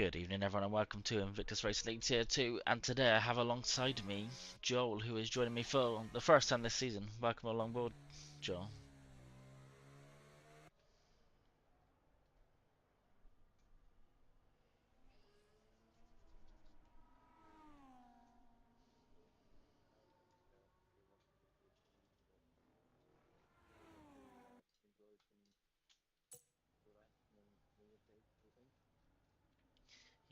Good evening, everyone, and welcome to Invictus Race League Tier 2. And today I have alongside me Joel, who is joining me for the first time this season. Welcome along board, Joel.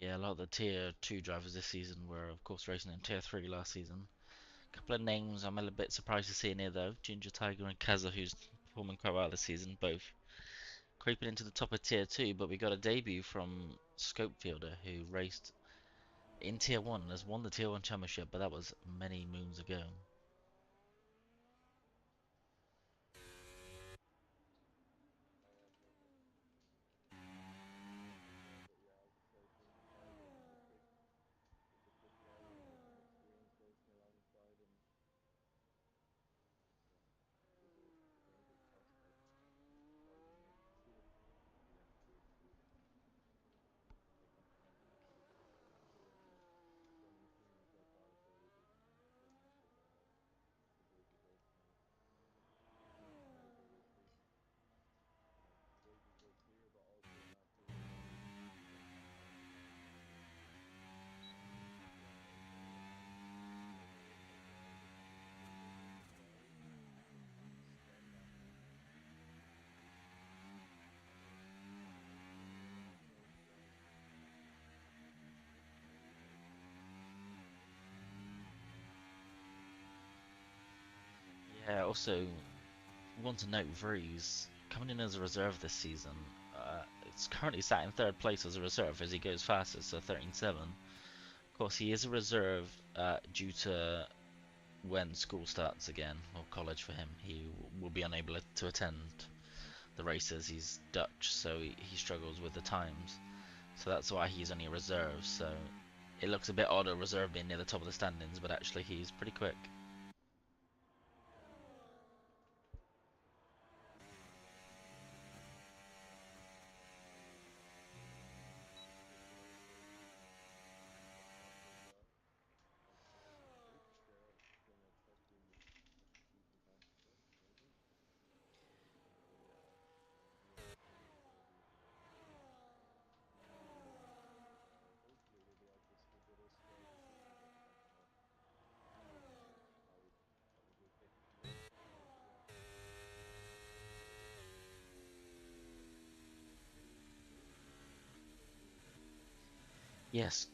Yeah, a lot of the Tier 2 drivers this season were, of course, racing in Tier 3 last season. A couple of names I'm a little bit surprised to see in here, though. Ginger Tiger and Kaza, who's performing quite well this season, both creeping into the top of Tier 2. But we got a debut from Scopefielder, who raced in Tier 1 and has won the Tier 1 Championship, but that was many moons ago. Yeah, also want to note Vrees coming in as a reserve this season. It's currently sat in third place as a reserve as he goes fastest, so 13.7. Of course, he is a reserve due to when school starts again, or college for him. He will be unable to attend the races. He's Dutch, so he struggles with the times. So that's why he's only a reserve. So it looks a bit odd a reserve being near the top of the standings, but actually he's pretty quick. Yes,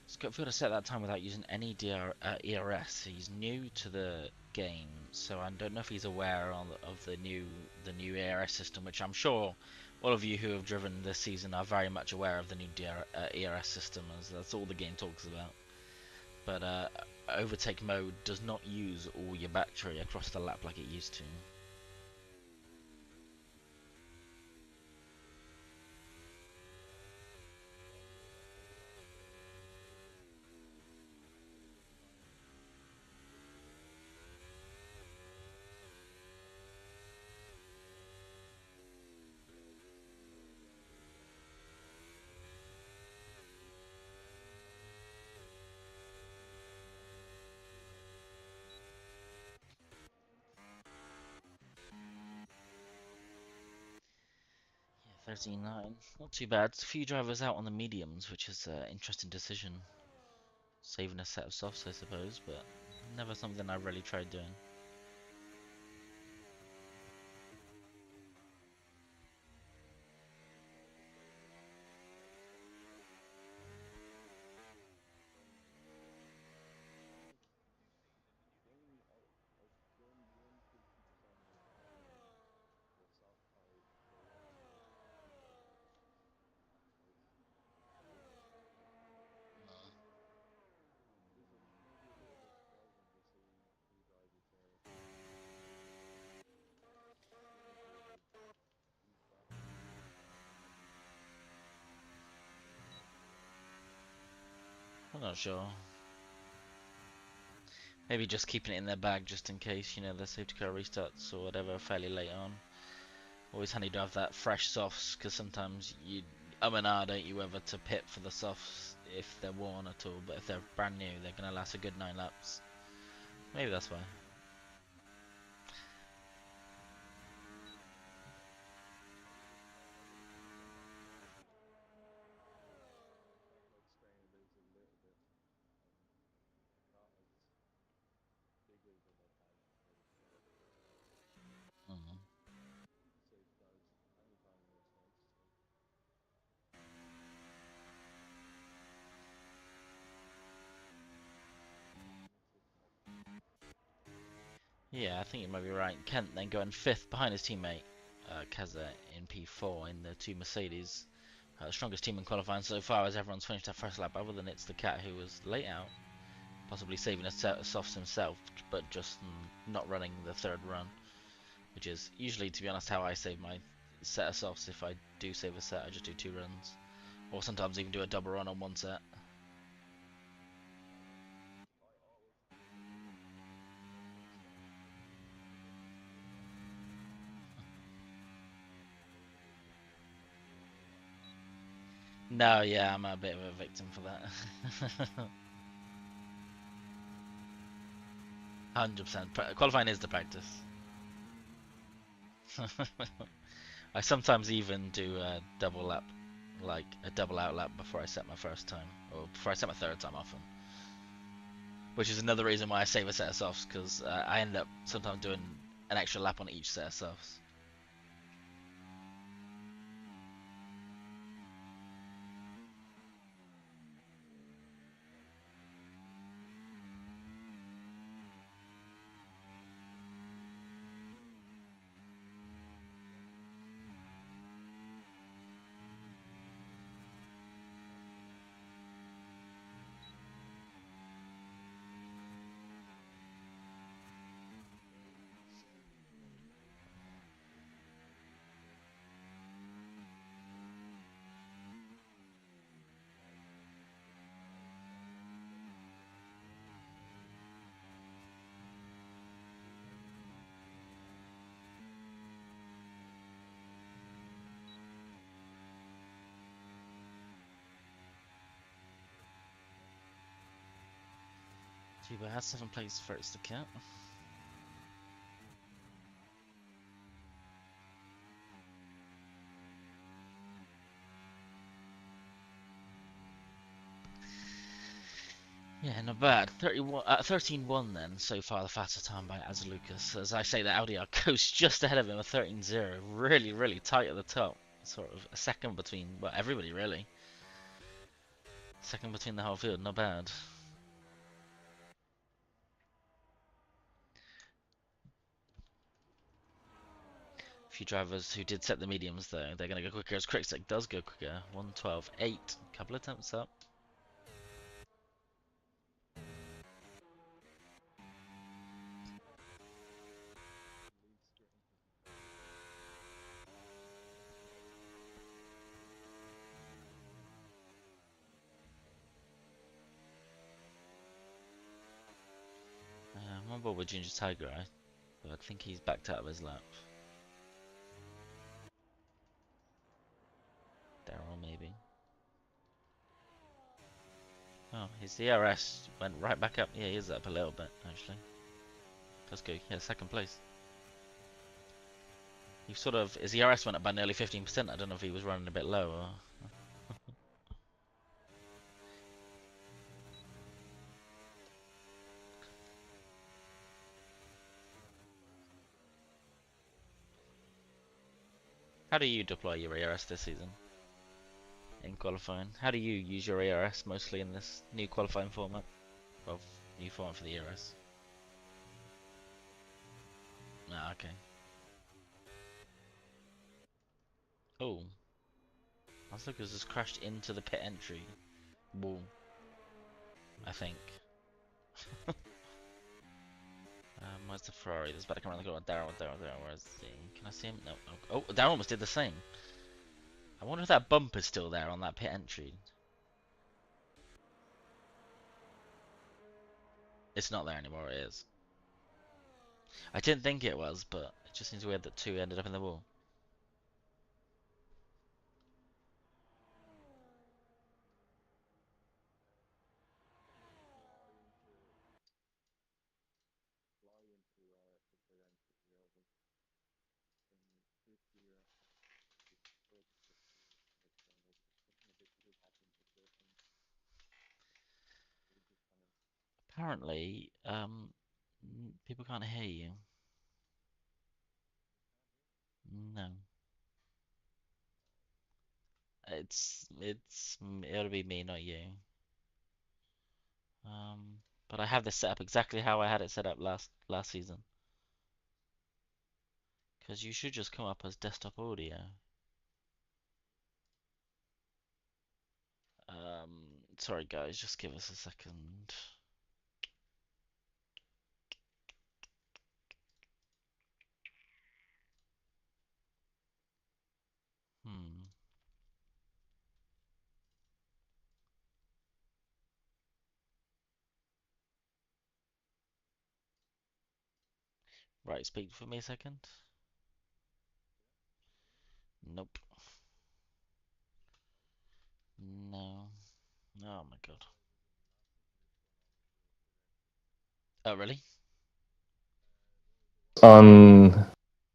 Scottfield set that time without using any ERS. He's new to the game, so I don't know if he's aware of the new ERS system, which I'm sure all of you who have driven this season are very much aware of the new ERS system, as that's all the game talks about. But overtake mode does not use all your battery across the lap like it used to. Yeah, 13.9, not too bad. A few drivers out on the mediums, which is an interesting decision. Saving a set of softs, I suppose, but never something I've really tried doing. I'm not sure. Maybe just keeping it in their bag just in case, the safety car restarts or whatever fairly late on. Always handy to have that fresh softs, because sometimes don't you ever to pit for the softs if they're worn at all, but if they're brand new, they're gonna last a good 9 laps. Maybe that's why. Mm. Yeah, I think you might be right. Kent then going 5th behind his teammate Kaza in P4 in the 2 Mercedes. Strongest team in qualifying so far as everyone's finished their first lap, other than it's the cat who was late out, possibly saving a set of softs himself, but just not running the 3rd run, which is usually, to be honest, how I save my set of softs. If I do save a set, I just do 2 runs, or sometimes even do a double run on 1 set. No, yeah, I'm a bit of a victim for that. 100%. Qualifying is the practice. I sometimes even do a double lap, like a double out lap before I set my first time, or before I set my 3rd time often. Which is another reason why I save a set of softs, because I end up sometimes doing an extra lap on each set of softs. Too bad, 7th place for it's the cat. Yeah, not bad. 13-1 then, so far the fastest time by Lucas. As I say, the Audi are coast just ahead of him at 13-0. Really, really tight at the top. Sort of a second between, well, everybody really. Second between the whole field, not bad. A few drivers who did set the mediums though, they're going to go quicker as Quickstick does go quicker. 1:12.8, couple attempts up. I'm on board with Ginger Tiger, but I think he's backed out of his lap. Daryl maybe. Oh, his DRS went right back up. Yeah, he is up a little bit actually. Let's go. Yeah, 2nd place. He sort of his ERS went up by nearly 15%. I don't know if he was running a bit low or. How do you deploy your ERS this season in qualifying? How do you use your ERS mostly in this new qualifying format? Well, new format for the ERS. Ah, okay. Oh, Lucas has crashed into the pit entry wall, I think. Where's the Ferrari? There's about to come around the corner. Daryl, where's he? Can I see him? No. Oh, Daryl almost did the same. I wonder if that bump is still there on that pit entry. It's not there anymore, it is. I didn't think it was, but it just seems weird that 2 ended up in the wall. Currently, people can't hear you. No. It'll be me, not you. But I have this set up exactly how I had it set up last season. Because you should just come up as desktop audio. Sorry guys, just give us a second. Hmm. Right, speak for me a second. Nope. No. Oh my god. Oh really? On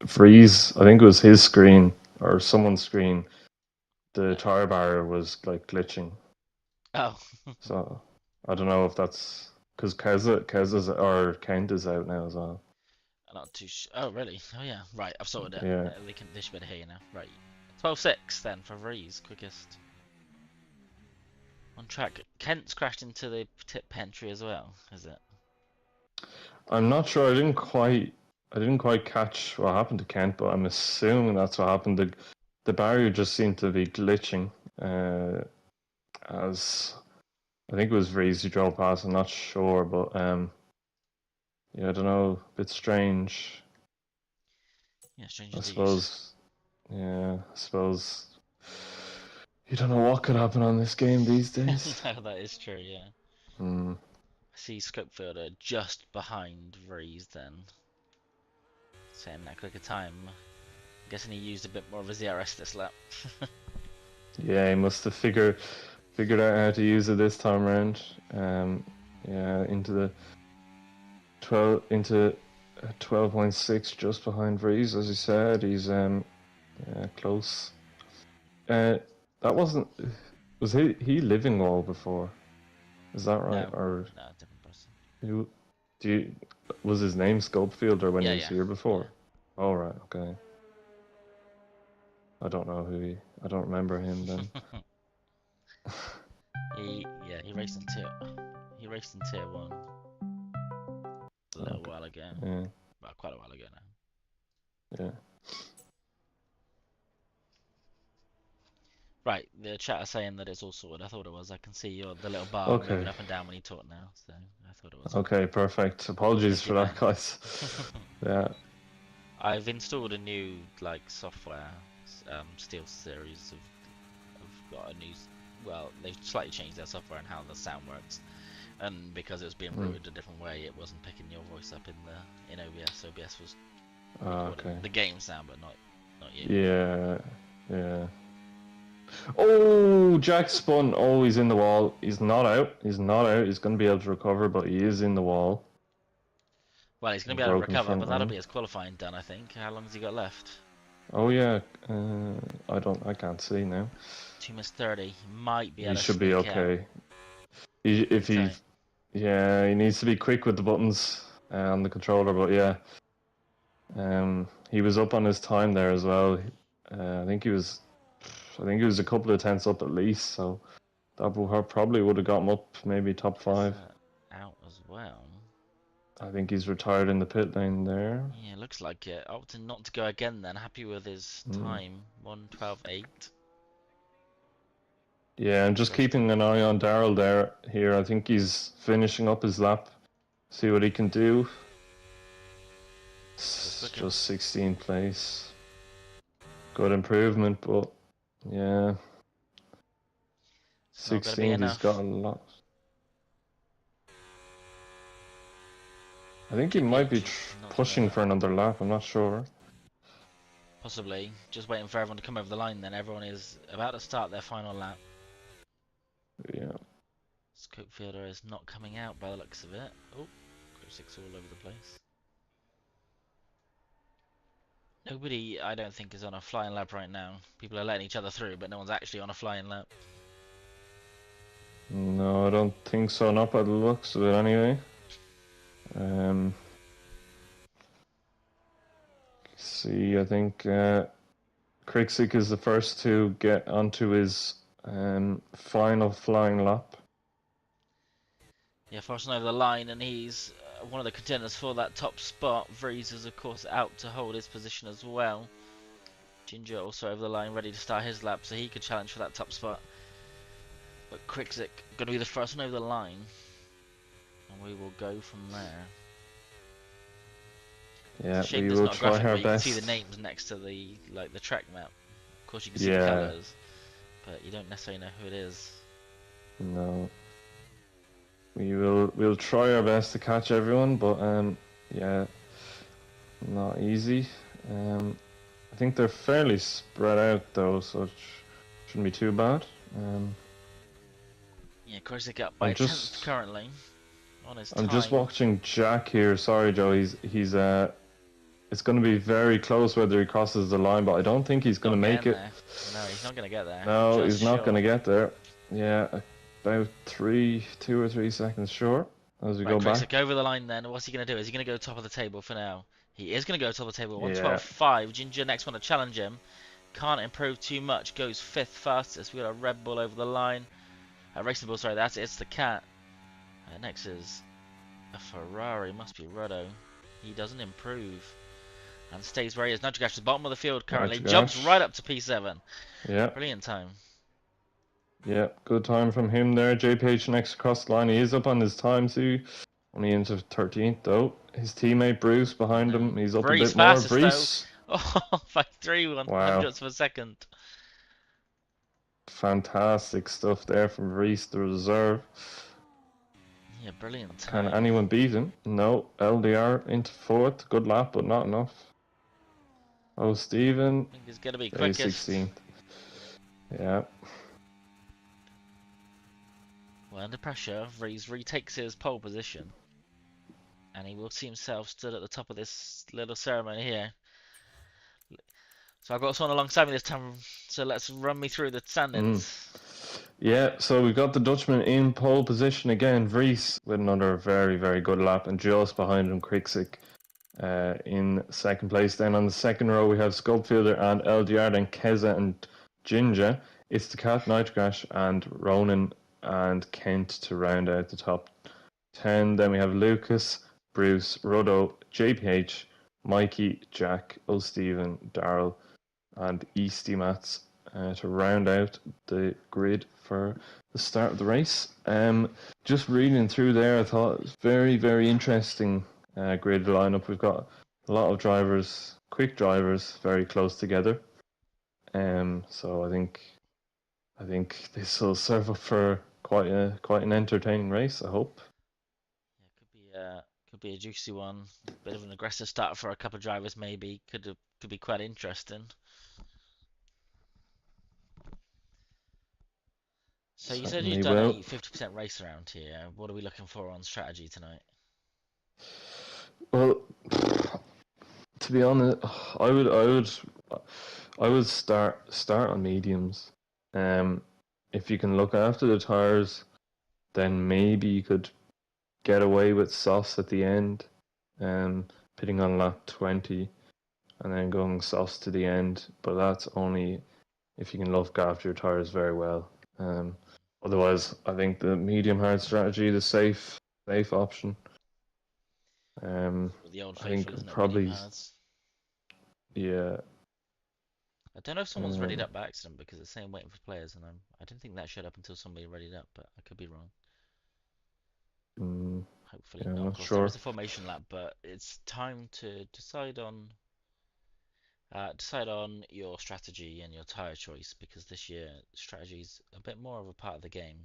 Freeze, I think it was his screen or someone's screen, the tire barrier was like glitching. Oh. So I don't know if that's because Kez or Kent is out now as well. Not too oh really? Oh yeah. Right, I've sorted it. Yeah, They should be able to hear you now. Right. 12-6 then for Rees, quickest. On track. Kent's crashed into the tip pantry as well, is it? I'm not sure. I didn't quite catch what happened to Kent, but I'm assuming that's what happened. The barrier just seemed to be glitching. As I think it was Reese who drove past. I'm not sure, but yeah, I don't know. A bit strange. Yeah, strange I indeed. suppose. Yeah, I suppose. You don't know what could happen on this game these days. No, that is true, yeah. Hmm. I see Scopefielder just behind Rees then. Saying that quicker time. I'm guessing he used a bit more of a ZRS this lap. Yeah, he must have figured out how to use it this time around. Yeah, into the 12.6, just behind Vrees, as you said. He's yeah, close. That wasn't. Was he living wall before? Is that right? No, Or no, different person. who? Do you? Was his name Scopefield or when Yeah, he was yeah, here yeah. before? All right, okay. I don't know who he. I don't remember him then. He raced in tier one a little Okay. while ago. Yeah. Well, quite a while ago now. Yeah. Right, the chat are saying that it's all sorted. I thought it was. I can see the little bar moving Okay. up and down when you talk now, so I thought it was. Okay. Perfect. Apologies Thank you, for that, man. guys. Yeah. I've installed a new software, Steel Series have got a new. Well, they've slightly changed their software and how the sound works, and because it was being Mm. routed a different way, it wasn't picking your voice up in OBS. OBS was recording Okay. the game sound, but not you. Yeah. Yeah. Oh, Jack spun. Oh, he's in the wall. He's not out. He's not out. He's going to be able to recover, but he is in the wall. Well, he's going to be able to Broken recover, front but that'll end. be his qualifying done, I think. How long has he got left? Oh yeah. I can't see now. 2:30. He might be He able to should be sneak out. okay. Pretty If he, tight. yeah, he needs to be quick with the buttons on the controller. But yeah, he was up on his time there as well. I think he was. I think he was a couple of tenths up at least. So that probably would have got him up, maybe top five. Tessa out as well. I think he's retired in the pit lane there. Yeah, looks like it. Opting not to go again then. Happy with his Mm. time. 1:12.8. Yeah, I'm just keeping an eye on Daryl there. Here, I think he's finishing up his lap. See what he can do. Just quicker. Just 16th place. Good improvement, but yeah, It's not going to be 16th. He's got enough. a lot. I think he might be Not to pushing limit. for another lap. I'm not sure. Possibly. Just waiting for everyone to come over the line then. Everyone is about to start their final lap. Yeah. Scopefielder is not coming out by the looks of it. Oh, Group 6 all over the place. Nobody, I don't think, is on a flying lap right now. People are letting each other through, but no one's actually on a flying lap. No, I don't think so. Not by the looks of it, anyway. Um, see, I think Kriksik is the first to get onto his final flying lap. Yeah, forcing over the line, and he's one of the contenders for that top spot. Vries is, of course, out to hold his position as well. Ginger also over the line, ready to start his lap, so he could challenge for that top spot. But Kriksik going to be the first one over the line, and we will go from there. Yeah, It's a shame we there's will not a try graphic our where you can best. see the names next to the track map. Of course, you can see the Yeah, colours, but you don't necessarily know who it is. no. We'll try our best to catch everyone, but yeah, not easy. I think they're fairly spread out though, so it shouldn't be too bad. Yeah, Kriksik up by I'm a tenth just currently on his I'm just time. watching Jack here. Sorry, Joe. He's it's going to be very close whether he crosses the line, but I don't think he's going to Not make getting it. there. No, he's not going to get there. No, Just he's not going short. to get there. Yeah, about 2 or 3 seconds short as we Right, go Kriksik back. over the line then. What's he going to do? Is he going to go top of the table for now? He is going to go top of the table. Yeah, 112.5. Ginger next one to challenge him. Can't improve too much. Goes fifth fastest. We got a Red Bull over the line. Racing Bull, sorry. That's It's the Cat. Next is a Ferrari. Must be Ruddo. He doesn't improve. And stays where he is. Nitrogash at the bottom of the field currently. Jumps Gash. right up to P7. Yeah, Brilliant time. yeah, good time from him there. JPH next across the line. He is up on his time too. Only into 13th though. His teammate Bruce behind him. He's up a Vrees bit more. fastest though. Vrees. Oh, by 3 Wow. hundredths of a second. Fantastic stuff there from Vrees, the reserve. Yeah, brilliant Can time. anyone beat him? No. LDR into 4th. Good lap, but not enough. Oh, Stephen. I think he's going to be A quickest. 16th. Yeah. Well, under pressure, Vrees retakes his pole position. And he will see himself stood at the top of this little ceremony here. So I've got someone alongside me this time, so let's run me through the standings. Yeah, so we've got the Dutchman in pole position again. Vries with another very, very good lap, and just behind him, Kriksik in second place. Then on the second row, we have Sculpfielder and LDR, then Keza and Ginger. It's the Cat, Nitrogash, and Ronan and Kent to round out the top 10. Then we have Lucas, Bruce, Ruddo, JPH, Mikey, Jack, O'Steven, Daryl, and Easty Mats to round out the grid for the start of the race. Just reading through there, I thought it was very, very interesting grid lineup. We've got a lot of drivers, quick drivers, very close together. So I think this will serve up for quite an entertaining race, I hope. Yeah, could be a juicy one. Bit of an aggressive start for a couple of drivers, maybe. Could be quite interesting. So you said you've Certainly done will. a 50% race around here. What are we looking for on strategy tonight? Well, to be honest, I would start on mediums. If you can look after the tires, then maybe you could get away with softs at the end, pitting on lap 20, and then going softs to the end. But that's only if you can look after your tires very well. Otherwise, I think the medium hard strategy, the safe option. The old I think faithful, isn't it? Medium probably, hards. yeah. I don't know if someone's readied up by accident because it's saying waiting for players, and I didn't think that showed up until somebody readied up, but I could be wrong. Hopefully Yeah, I'm not. Of not course, there sure. is a formation lap, but it's time to decide on your strategy and your tire choice because this year strategy is a bit more of a part of the game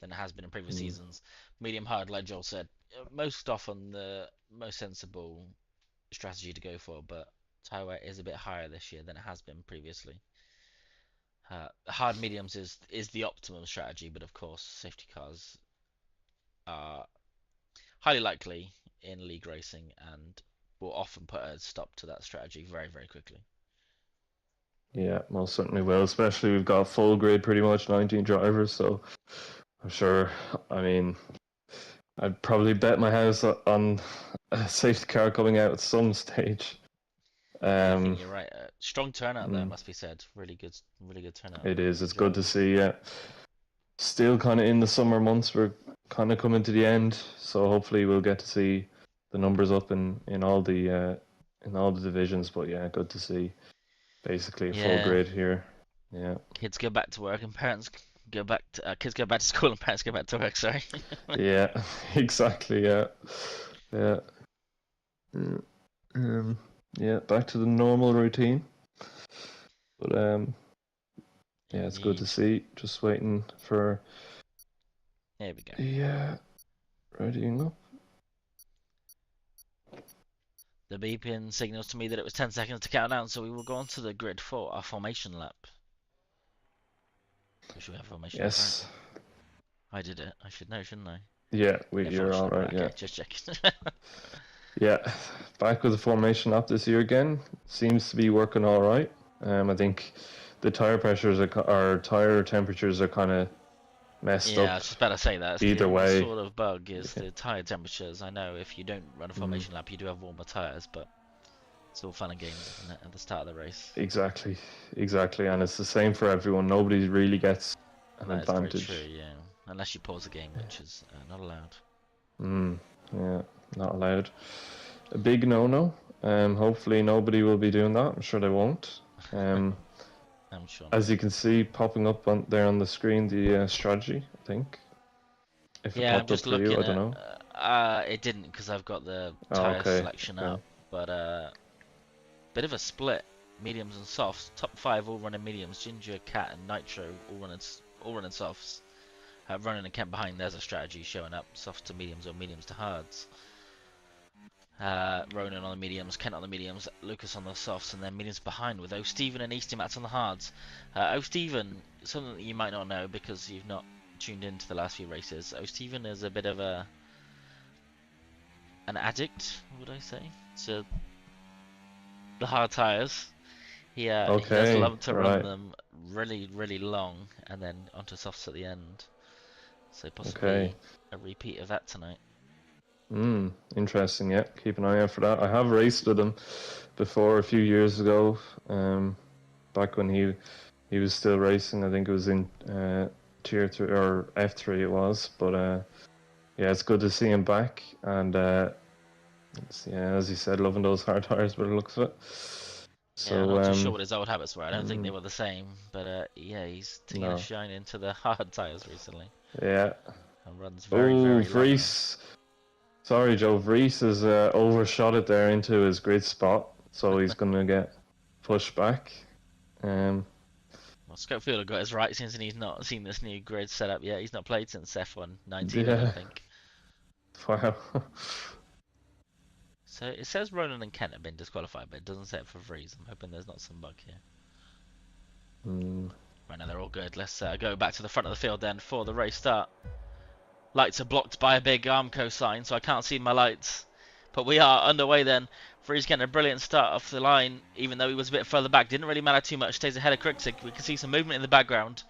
than it has been in previous seasons. Medium hard, like Joel said, most often the most sensible strategy to go for, but tire wear is a bit higher this year than it has been previously. Hard mediums is the optimum strategy, but of course safety cars are highly likely in league racing and will often put a stop to that strategy very, very quickly. Yeah, most certainly will. Especially we've got full grid, pretty much 19 drivers. So I'm sure. I mean, I'd probably bet my house on a safety car coming out at some stage. Yeah, I think Um, you're right. Strong turnout there, mm, must be said. Really good turnout. it is. Good It's good job. to see. Yeah, still kind of in the summer months. We're kind of coming to the end, so hopefully we'll get to see the numbers up in all the divisions. But yeah, good to see basically a full Yeah, grid here. Yeah, kids go back to work and parents kids go back to school and parents go back to work. Sorry. yeah, exactly. Yeah, yeah, yeah. Yeah. Back to the normal routine. But yeah, it's good to Indeed. see. Just waiting for There we go. the readying up. The beeping signals to me that it was 10 seconds to count down, so we will go on to the grid for our formation lap. We should have a formation lap, right? Yes. I did it. I should know, shouldn't I? Yeah, Yeah, you're formation all lap, right. right? Yeah. Okay, just checking. Yeah, back with the formation up this year again. Seems to be working all right. I think the tire pressures or tire temperatures are kind of messed Yeah, I up. was just about to say that. It's Either the way, sort of bug is yeah. the tyre temperatures. I know if you don't run a Mm, formation lap, you do have warmer tyres, but it's all fun and games, isn't it, at the start of the race? exactly, exactly, and it's the same for everyone. Nobody really gets an That is very true, advantage. yeah. Unless you pause the game, which is not allowed. Mm, yeah, not allowed. A big no-no. Hopefully nobody will be doing that. I'm sure they won't. Um, I'm sure as not. you can see, popping up on there on the screen, the strategy. I think if it Yeah, I'm popped up just for you, looking I don't at. know. It didn't because I've got the Oh, tyre okay, selection okay. up, but bit of a split. Mediums and softs. Top five all running mediums. Ginger, Cat, and Nitro all running softs. Ronan and Kent behind. There's a strategy showing up. Softs to mediums or mediums to hards. Ronan on the mediums, Kent on the mediums, Lucas on the softs, and then mediums behind with O'Steven and Easty Mats on the hards. O'Steven, something that you might not know because you've not tuned into the last few races. O'Steven is a bit of an addict, would I say, to the hard tyres. He does Okay, love to run right. them really long and then onto softs at the end. So Okay. possibly a repeat of that tonight. Interesting. Yeah, keep an eye out for that. I have raced with him before a few years ago. Back when he was still racing. I think it was in tier 3 or F3 it was. But yeah, it's good to see him back. And yeah, as you said, loving those hard tires by the looks of it. Yeah, I'm So not too sure what his old habits were. I don't think they mm, were the same, but yeah, he's taking a no, shine into the hard tyres recently yeah. and runs Oh, very long. Vries. Sorry, Joe. Vries has overshot it there into his grid spot, so he's gonna get pushed back. Um, Well, Scopefield got his right since he's not seen this new grid setup yet. He's not played since F1 19, I don't yeah. think. Wow. So it says Ronan and Kent have been disqualified, but it doesn't say it for Vries. I'm hoping there's not some bug here. mm, Right now they're all good. Let's go back to the front of the field then for the race start. Lights are blocked by a big Armco sign, so I can't see my lights. But we are underway then. Freeze getting a brilliant start off the line, even though he was a bit further back. Didn't really matter too much. Stays ahead of Krixig. We can see some movement in the background.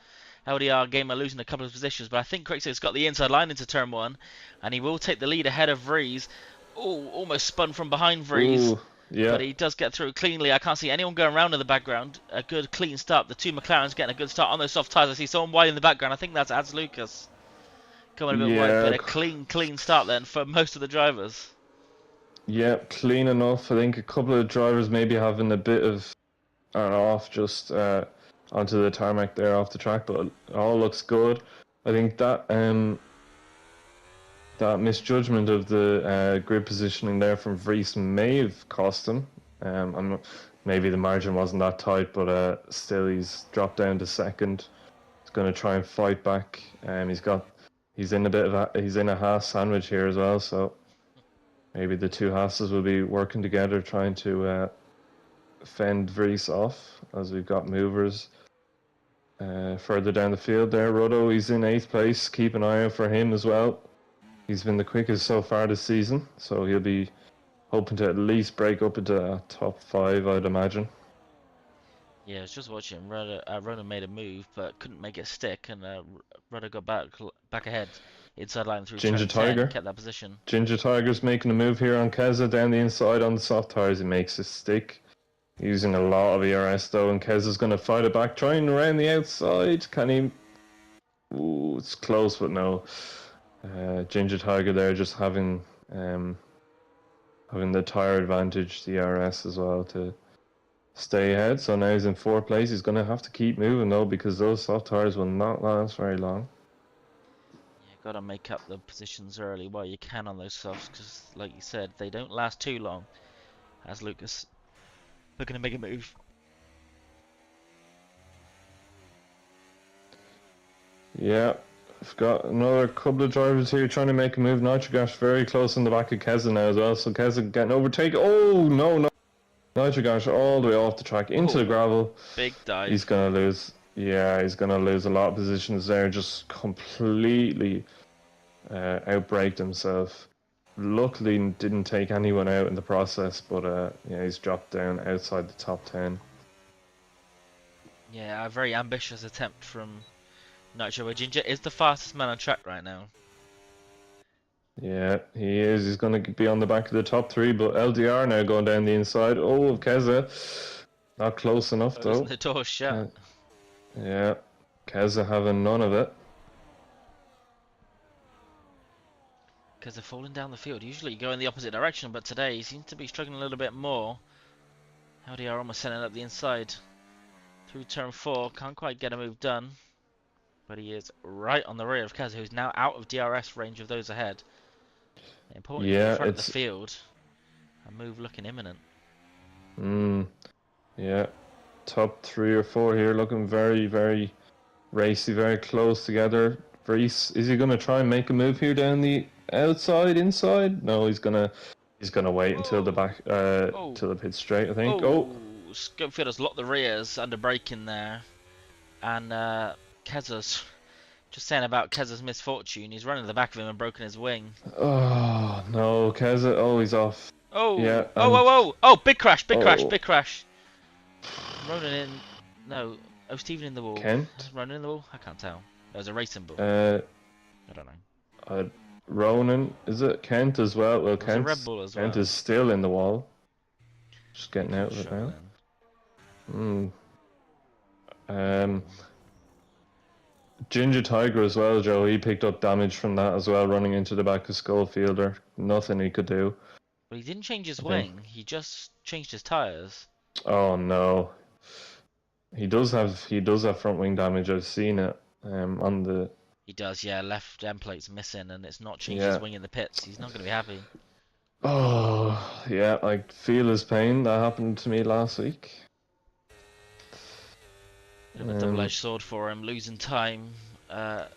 LDR Gamer losing a couple of positions, but I think Krixig's got the inside line into turn 1, and he will take the lead ahead of Vries. Oh, almost spun from behind Vries, ooh, yeah, but he does get through cleanly. I can't see anyone going around in the background. A good clean start. The two McLarens getting a good start on those soft tyres. I see someone wide in the background. I think that's Ads Lucas. Coming a bit wide, but yeah, a clean start then for most of the drivers. yeah. Clean enough. I think a couple of drivers maybe having a bit of an off just onto the tarmac there off the track, but it all looks good. I think that misjudgment of the grid positioning there from Vries may have cost him. I'm not, maybe the margin wasn't that tight, but still he's dropped down to second. He's going to try and fight back. He's in a Haas sandwich here as well, so maybe the two Haas's will be working together trying to fend Vries off as we've got movers further down the field there. Ruddo, he's in 8th place. Keep an eye out for him as well. He's been the quickest so far this season, so he'll be hoping to at least break up into top 5, I'd imagine. Yeah, I was just watching. Rudder made a move, but couldn't make it stick, and Rudder got back ahead. inside line through Ginger turn 10, Tiger. kept that position. Ginger Tiger's making a move here on Keza down the inside on the soft tires. He makes a stick. Using a lot of ERS though, and Keza's going to fight it back, trying around the outside. Can he? Ooh, it's close, but no. Ginger Tiger there just having the tire advantage, the ERS as well to stay ahead. So now he's in 4th place. He's going to have to keep moving though, because those soft tires will not last very long. Got to make up the positions early while you can on those softs, because like you said, they don't last too long. As Lucas looking to make a move. Yeah, I've got another couple of drivers here trying to make a move. Nitrogash very close in the back of Keza now as well, so Keza getting overtaken. Oh no! Nitrogash all the way off the track into the gravel. Big dive. He's gonna lose. Yeah, he's gonna lose a lot of positions there. Just completely outbraked himself. Luckily, didn't take anyone out in the process, but yeah, he's dropped down outside the top 10. Yeah, a very ambitious attempt from Nitro. Ginger is the fastest man on track right now. Yeah, he is. He's going to be on the back of the top 3, but LDR now going down the inside. Oh, of Keza. Not close enough, though. The door shut. Yeah, Keza having none of it. Because they're falling down the field. Usually you go in the opposite direction, but today he seems to be struggling a little bit more. LDR almost sending up the inside. Through turn 4, can't quite get a move done. But he is right on the rear of Keza, who's now out of DRS range of those ahead. Importantly, in front of the field. A move looking imminent. Yeah. Top 3 or 4 here looking very, very racy, very close together. Is he going to try and make a move here down the outside, inside? No, he's gonna wait until the back, till the pit straight, I think. Scopefield has locked the rears under braking there. And Keza's just saying about Keza's misfortune. He's running to the back of him and broken his wing. Oh no, Keza! Oh, he's off. Oh, yeah. Oh! Big crash! Big crash! Ronan in. No. Oh, Stephen in the wall. Kent. Ronan in the wall. I can't tell. There was a racing ball. I don't know. Ronan, is it Kent as well? Well, Kent. Red Bull as well. Kent is still in the wall. Just getting out of it now. Ginger Tiger as well, Joe. He picked up damage from that as well, running into the back of Schofielder. Nothing he could do. But he didn't change his wing. He just changed his tires. Oh no. He does have front wing damage. I've seen it on the. He does, yeah. Left end plate's missing, and it's not changed his wing in the pits. He's not going to be happy. Oh yeah, I feel his pain. That happened to me last week. Bit of a double-edged sword for him, losing time for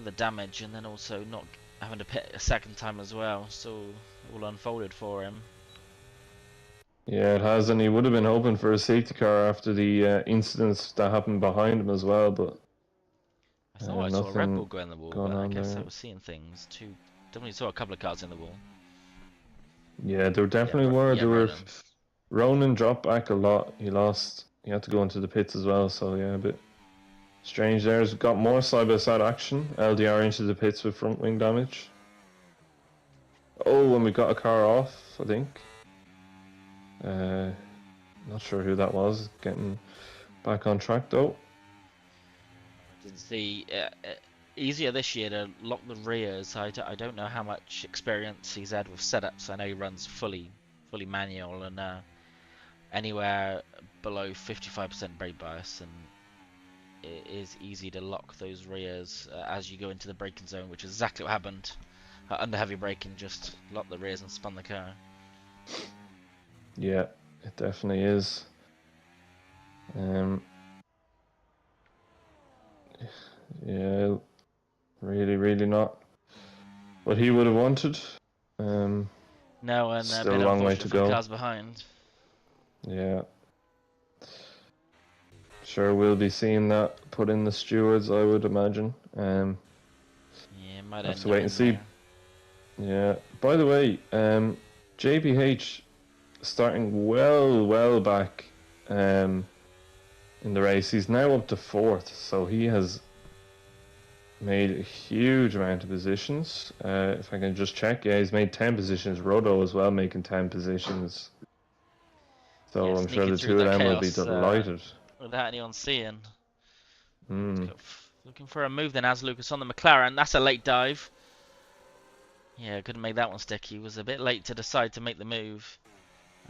the damage, and then also not having to pit a second time as well. So all unfolded for him. Yeah, it has, and he would have been hoping for a safety car after the incidents that happened behind him as well. But I thought I saw a Red Bull go in the wall, but I guess I was seeing things too. Definitely saw a couple of cars in the wall. Yeah, there definitely were. There were. Ronan dropped back a lot. He had to go into the pits as well. So yeah, a bit strange there. He's got more side-by-side action. LDR into the pits with front wing damage. Oh, and we got a car off, I think. Not sure who that was. Getting back on track though. Didn't see easier this year to lock the rears. I don't know how much experience he's had with setups. I know he runs fully manual, and anywhere below 55% brake bias, and it is easy to lock those rears as you go into the braking zone, which is exactly what happened under heavy braking. Just locked the rears and spun the car. Yeah, it definitely is. Yeah, really not what he would have wanted. No, and still a long way to go. Cars behind. Yeah. Sure, we'll be seeing that put in the stewards, I would imagine. Yeah, might have to wait and see. Yeah. By the way, JPH starting well back in the race. He's now up to 4th, so he has made a huge amount of positions. If I can just check, yeah, he's made 10 positions. Roto as well, making 10 positions. So Yeah, I'm sure sneaking the through two of that them will be chaos delighted. without anyone seeing. Mm. Looking for a move then as Lucas on the McLaren. That's a late dive. Yeah, couldn't make that one stick. He was a bit late to decide to make the move.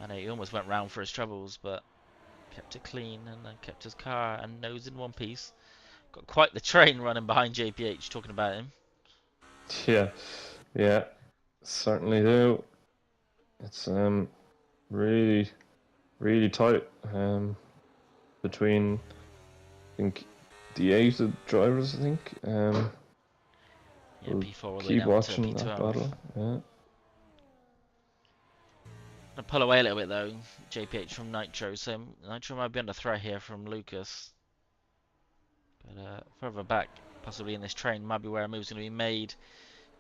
I know he almost went round for his troubles, but kept it clean and then kept his car and nose in one piece. Got quite the train running behind JPH talking about him. Yeah, yeah, certainly do. It's really, really tight between, I think, the 8 drivers. I think Yeah, we'll P4 all the way keep down to watching that P12. battle. Yeah. Gonna pull away a little bit though, JPH from Nitro, so Nitro might be under threat here from Lucas. But further back, possibly in this train, might be where a move's going to be made.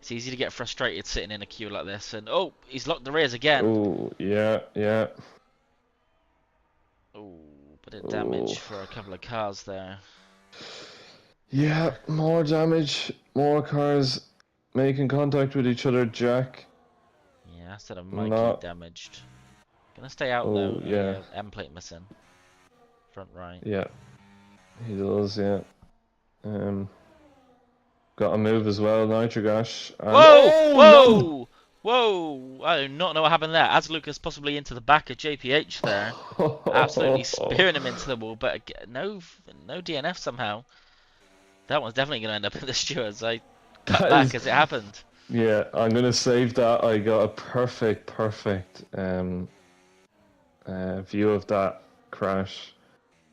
It's easy to get frustrated sitting in a queue like this. And oh, he's locked the rears again. Oh, yeah, yeah. Oh, bit of Oh. damage for a couple of cars there. Yeah, more damage, more cars making contact with each other. Jack. Yeah, instead of Mikey Not. damaged. Gonna stay out Oh, though. Oh yeah. yeah, M plate missing. Front right. Yeah, he does, yeah. Got a move as well, Nitrogash. And Whoa! oh no! Whoa! Whoa! I do not know what happened there. As Lucas possibly into the back of JPH there. Absolutely spearing him into the wall, but no DNF somehow. That one's definitely going to end up in the stewards. I cut That back is, as it happened. yeah, I'm gonna save that. I got a perfect view of that crash.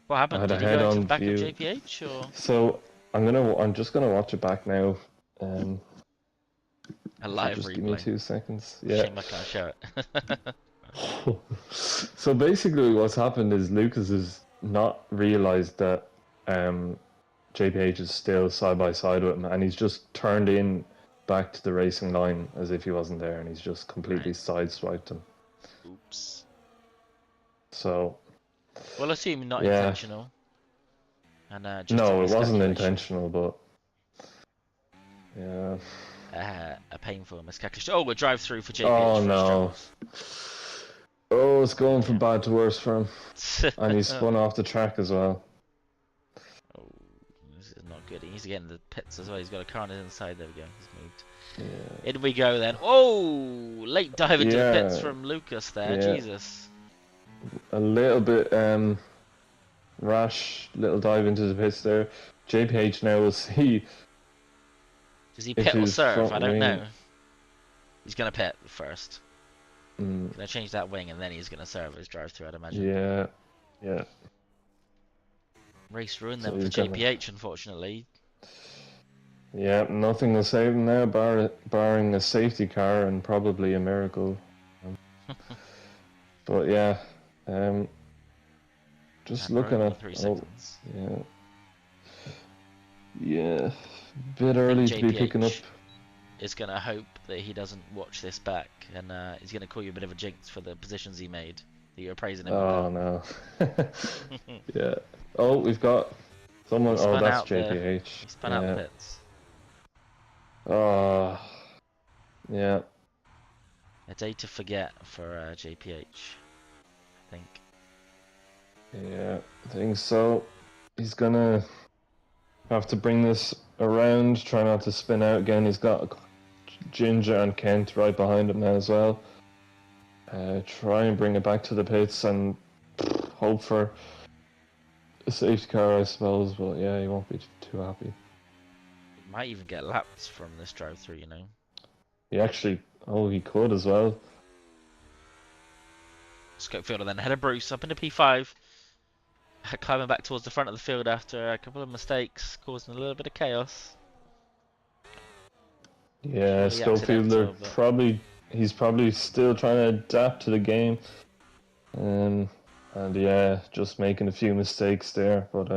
What I happened? had a Did he go into the head-on back of view. JPH or So I'm just gonna watch it back now. a live Just give me replay? 2 seconds. Yeah. Shame I can't show it. So basically, what's happened is Lucas has not realized that JPH is still side by side with him, and he's just turned in back to the racing line as if he wasn't there, and he's just completely Right. sideswiped him. Oops. So We'll assume not yeah, intentional. And just no, a it wasn't miscalculation. intentional, but yeah. A painful miscalculation. Oh, a drive through for JPH Oh for his no. troubles. Oh, it's going from Yeah. bad to worse for him, and he spun off the track as well. Oh, this is not good. He needs to get in the pits as well. He's got a car on his inside. There we go. He's moved. Yeah. In we go then. Oh, late dive into the pits from Lucas there. Yeah. Jesus. A little bit rash, little dive into the pits there. JPH now will see Does he if pit or his serve? front I don't wing. know. He's going to pit first. Mm, Gonna change that wing and then he's going to serve his drive through, I'd imagine. yeah, yeah. Race ruined So them for he's gonna- JPH, unfortunately. Yeah, nothing will save him now, barring a safety car and probably a miracle. But yeah, just And looking Roman at 3 seconds. yeah, bit early to be picking up. Is going to hope that he doesn't watch this back, and he's going to call you a bit of a jinx for the positions he made that you're praising him Oh about. no. Yeah. Oh, we've got someone. Oh, that's JPH. He spun out the pits. Oh, yeah. A day to forget for JPH, I think. Yeah, I think so. He's gonna have to bring this around, try not to spin out again. He's got Ginger and Kent right behind him now as well. Try and bring it back to the pits and hope for a safety car, I suppose. But yeah, he won't be too happy. Might even get laps from this drive-through, you know. He actually, he could as well. Scope fielder then ahead of Bruce up into P5. Climbing back towards the front of the field after a couple of mistakes, causing a little bit of chaos. Yeah, Schofielder he's probably still trying to adapt to the game. And yeah, just making a few mistakes there. But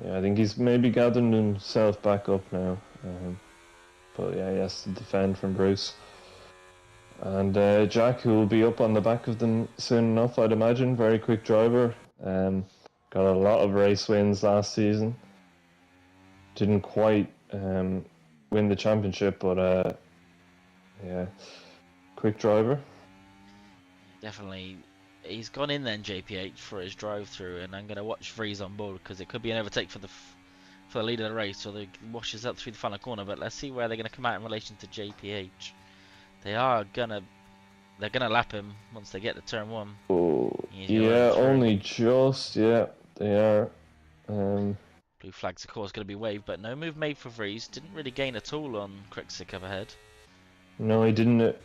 yeah, I think he's maybe gathering himself back up now. But yeah, he has to defend from Bruce. And Jack, who will be up on the back of them soon enough, I'd imagine. Very quick driver. Got a lot of race wins last season. didn't quite win the championship, but yeah, quick driver. Definitely. He's gone in then, JPH, for his drive-through, and I'm going to watch Vries on board because it could be an overtake for the lead of the race, or they washes up through the final corner. But let's see where they're going to come out in relation to JPH. They're gonna lap him once they get to turn 1. Oh, yeah, only just, yeah, they are. Blue flag's of course going to be waved, but no move made for Vries. Didn't really gain at all on Krikzik up ahead. No, he didn't.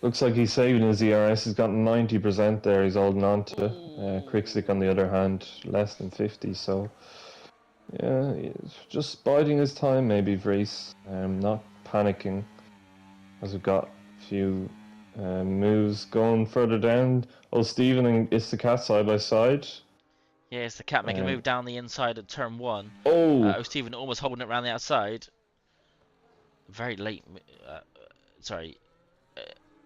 Looks like he's saving his ERS. He's got 90% there. He's holding on to. Krikzik, on the other hand, less than 50. So, yeah, he's just biding his time, maybe, Vries. Not panicking, as we've got a few moves going further down. Oh, Stephen and It's the Cat side by side. Yeah, it's the Cat making a move down the inside of turn 1. Oh, Stephen almost holding it around the outside. Very late. Sorry.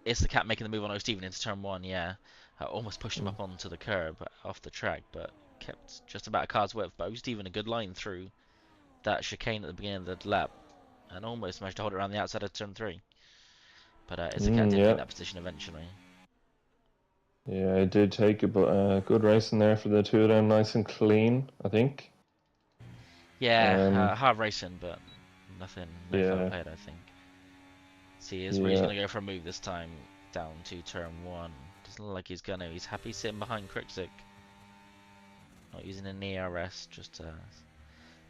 It's the Cat making the move on O'Stephen into turn 1, yeah. Almost pushed him up onto the curb off the track, but kept just about a car's width. But O'Stephen a good line through that chicane at the beginning of the lap, and almost managed to hold it around the outside of turn 3. But it's the Cat did take that position eventually. Yeah, it did take it, but good racing there for the two of them, nice and clean, I think. Yeah, hard racing, but no foul played, I think. See, here's where he's going to go for a move this time, down to turn 1. Doesn't look like he's going to. He's happy sitting behind Krikzik. Not using an ERS, just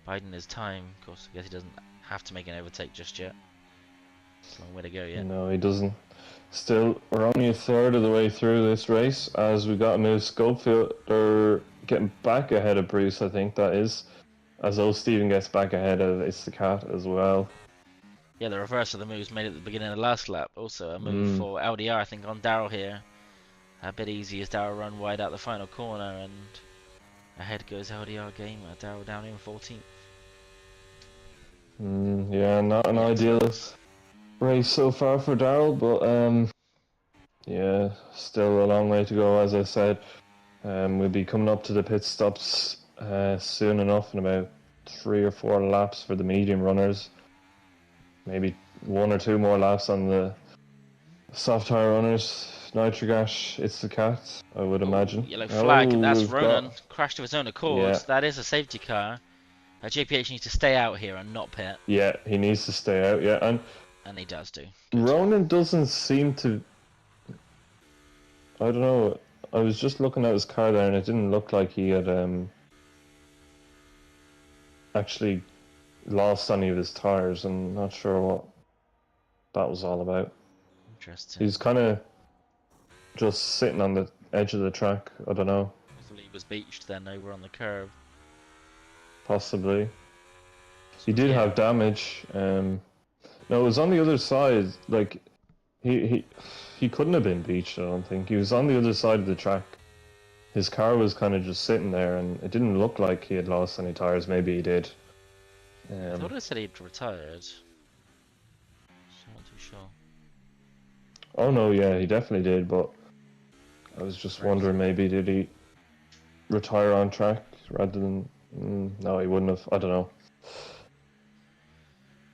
biding his time. Of course, I guess he doesn't have to make an overtake just yet. It's a long way to go yet. No, he doesn't. Still, we're only a third of the way through this race, as we got a move. Schofield, they're getting back ahead of Bruce, I think that is. As O'Stephen gets back ahead of It's the Cat as well. Yeah, the reverse of the moves made at the beginning of the last lap. Also a move for LDR, I think, on Daryl here. A bit easy as Daryl run wide out the final corner, and ahead goes LDR Gamer. Daryl down in 14th. Yeah, not an ideal race so far for Daryl, but yeah, still a long way to go, as I said. We'll be coming up to the pit stops soon enough, in about 3 or 4 laps for the medium runners. Maybe 1 or 2 more laps on the soft tire runners. Nitrogash, It's the Cat, I would imagine. Yellow flag, that's Ronan. Crashed of his own accord. Yeah. That is a safety car. JPH needs to stay out here and not pit. Yeah, he needs to stay out, yeah. And he does do. Ronan doesn't seem to... I don't know. I was just looking at his car there and it didn't look like he had actually lost any of his tires. I'm not sure what that was all about. Interesting. He's kind of just sitting on the edge of the track. I don't know. Hopefully he was beached then over on the curb. Possibly. He did have damage. No, it was on the other side. Like, he couldn't have been beached, I don't think. He was on the other side of the track. His car was kind of just sitting there, and it didn't look like he had lost any tires. Maybe he did. I thought I said he'd retired. So I'm not too sure. Oh no, yeah, he definitely did, but I was just wondering, maybe did he retire on track rather than... no, he wouldn't have. I don't know.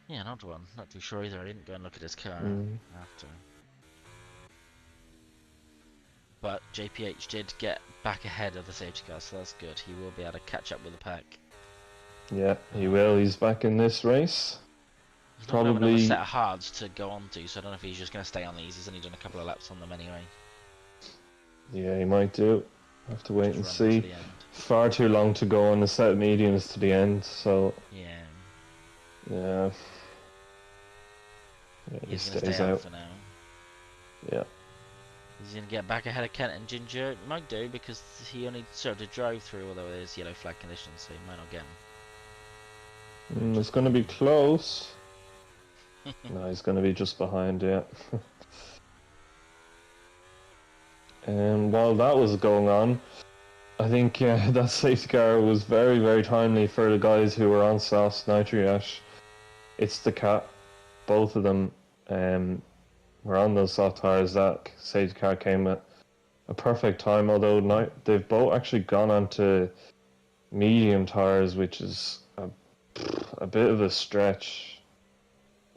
Yeah, not one. Not too sure either. I didn't go and look at his car after. But JPH did get back ahead of the safety car, so that's good. He will be able to catch up with the pack. Yeah, he will. He's back in this race. He's probably not another set of hards to go on to, so I don't know if he's just going to stay on these. He's only done a couple of laps on them anyway. Yeah, he might do. Have to wait and see. Far too long to go on the set of mediums to the end, so... Yeah. He's going to stay out for now. Yeah. He's going to get back ahead of Kent and Ginger. It might do, because he only served a drive-through, although it is yellow flag conditions, so he might not get him. It's going to be close. No, he's going to be just behind, yeah. And while that was going on, I think that safety car was very, very timely for the guys who were on softs. Nitrogash, It's the Cat, both of them were on those soft tires. That safety car came at a perfect time, although they've both actually gone onto medium tires, which is a a bit of a stretch,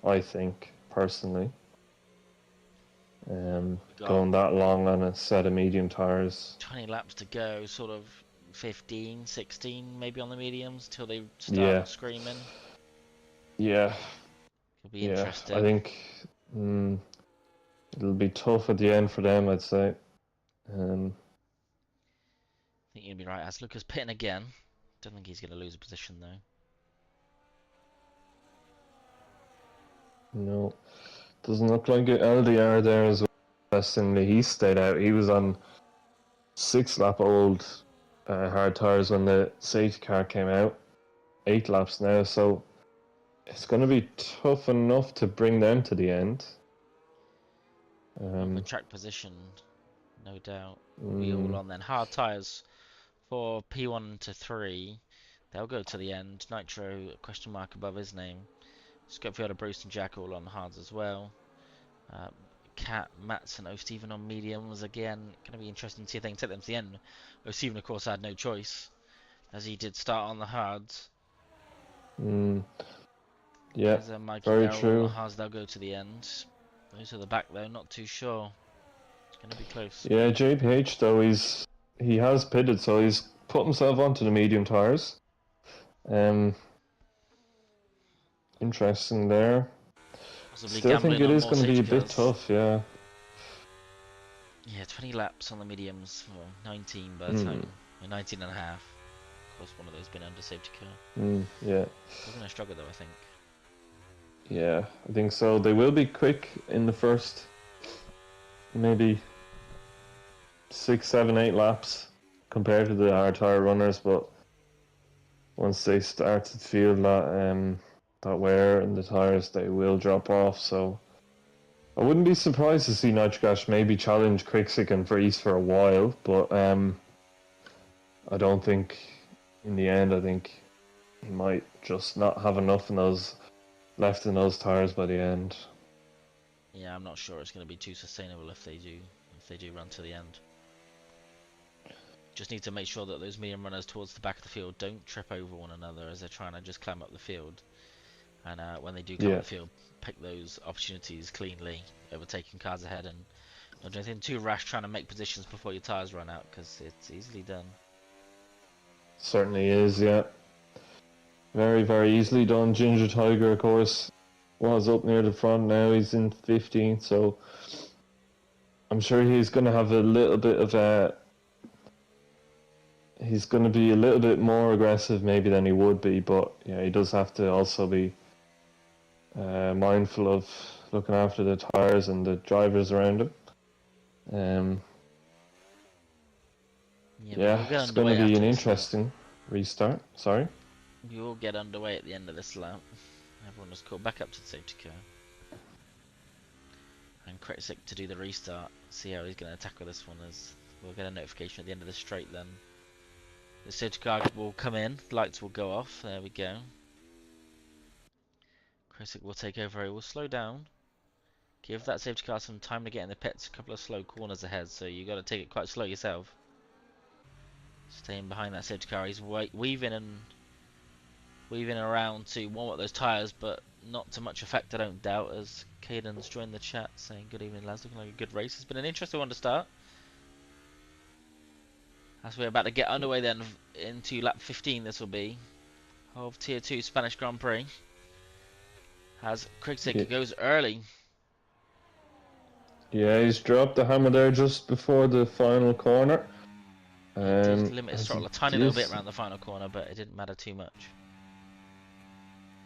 I think, personally. Got Going that long on a set of medium tires. 20 laps to go, sort of 15, 16 maybe on the mediums till they start Yeah, screaming. yeah, Could be yeah. I interesting. think it'll be tough at the end for them, I'd say. I think you'd be right. As Lucas pitting again. Don't think he's going to lose a position though. No, doesn't look like it. LDR there as well. Interestingly, he stayed out. He was on 6 lap old hard tires when the safety car came out. 8 laps now, so it's going to be tough enough to bring them to the end. Open track position, no doubt. Will be all mm, on then. Hard tyres for P1 to 3. They'll go to the end. Nitro, question mark above his name. Scopefielder, Bruce and Jack all on hards as well. Cat, Mats and O'Steven on mediums again. Going to be interesting to see if they can take them to the end. O'Steven, of course, had no choice as he did start on the hards. yeah, Keza, Mikey, very Darrell all on the true. hards. They'll go to the end. Those at the back though, not too sure. It's going to be close. Yeah, JPH though, he has pitted, so he's put himself onto the medium tires. Interesting there. Possibly Still think gambling it on is more going to be safety a bit cars. tough, yeah. Yeah, 20 laps on the mediums for 19 by the time. 19 and a half. Of course, one of those been under safety car. Yeah. They're going to struggle though, I think. Yeah, I think so. They will be quick in the first maybe 6, 7, 8 laps compared to the hard tire runners, but once they start to feel that wear in the tires, they will drop off. So I wouldn't be surprised to see Nitrogash maybe challenge Quicksilk for East for a while, but I don't think in the end. I think he might just not have enough in those left in those tires by the end. Yeah, I'm not sure it's going to be too sustainable if they do run to the end. Just need to make sure that those medium runners towards the back of the field don't trip over one another as they're trying to just climb up the field. And when they do come up the field, pick those opportunities cleanly, overtaking cars ahead, and not do anything too rash trying to make positions before your tyres run out, because it's easily done. Certainly is, yeah. Very, very easily done. Ginger Tiger, of course, was up near the front now. He's in 15th, so I'm sure he's going to have a little bit of a... He's going to be a little bit more aggressive maybe than he would be, but yeah, he does have to also be mindful of looking after the tyres and the drivers around him. Yeah, we'll it's going to be an interesting restart. Sorry? We will get underway at the end of this lap. Everyone was called back up to the safety car. And Kritsic to do the restart. See how he's going to tackle this one, as we'll get a notification at the end of the straight then. The safety car will come in, lights will go off, there we go. Kritsic will take over, he will slow down. Give that safety car some time to get in the pits, a couple of slow corners ahead, so you got to take it quite slow yourself. Staying behind that safety car, he's weaving around to warm up those tyres, but not to much effect, I don't doubt, as Caden's joined the chat saying good evening lads, looking like a good race. It's been an interesting one to start. As we're about to get underway then into lap 15, this will be, of Tier 2 Spanish Grand Prix. As Krigsik goes early. Yeah, he's dropped the hammer there just before the final corner. He did limit his throttle a tiny little bit around the final corner, but it didn't matter too much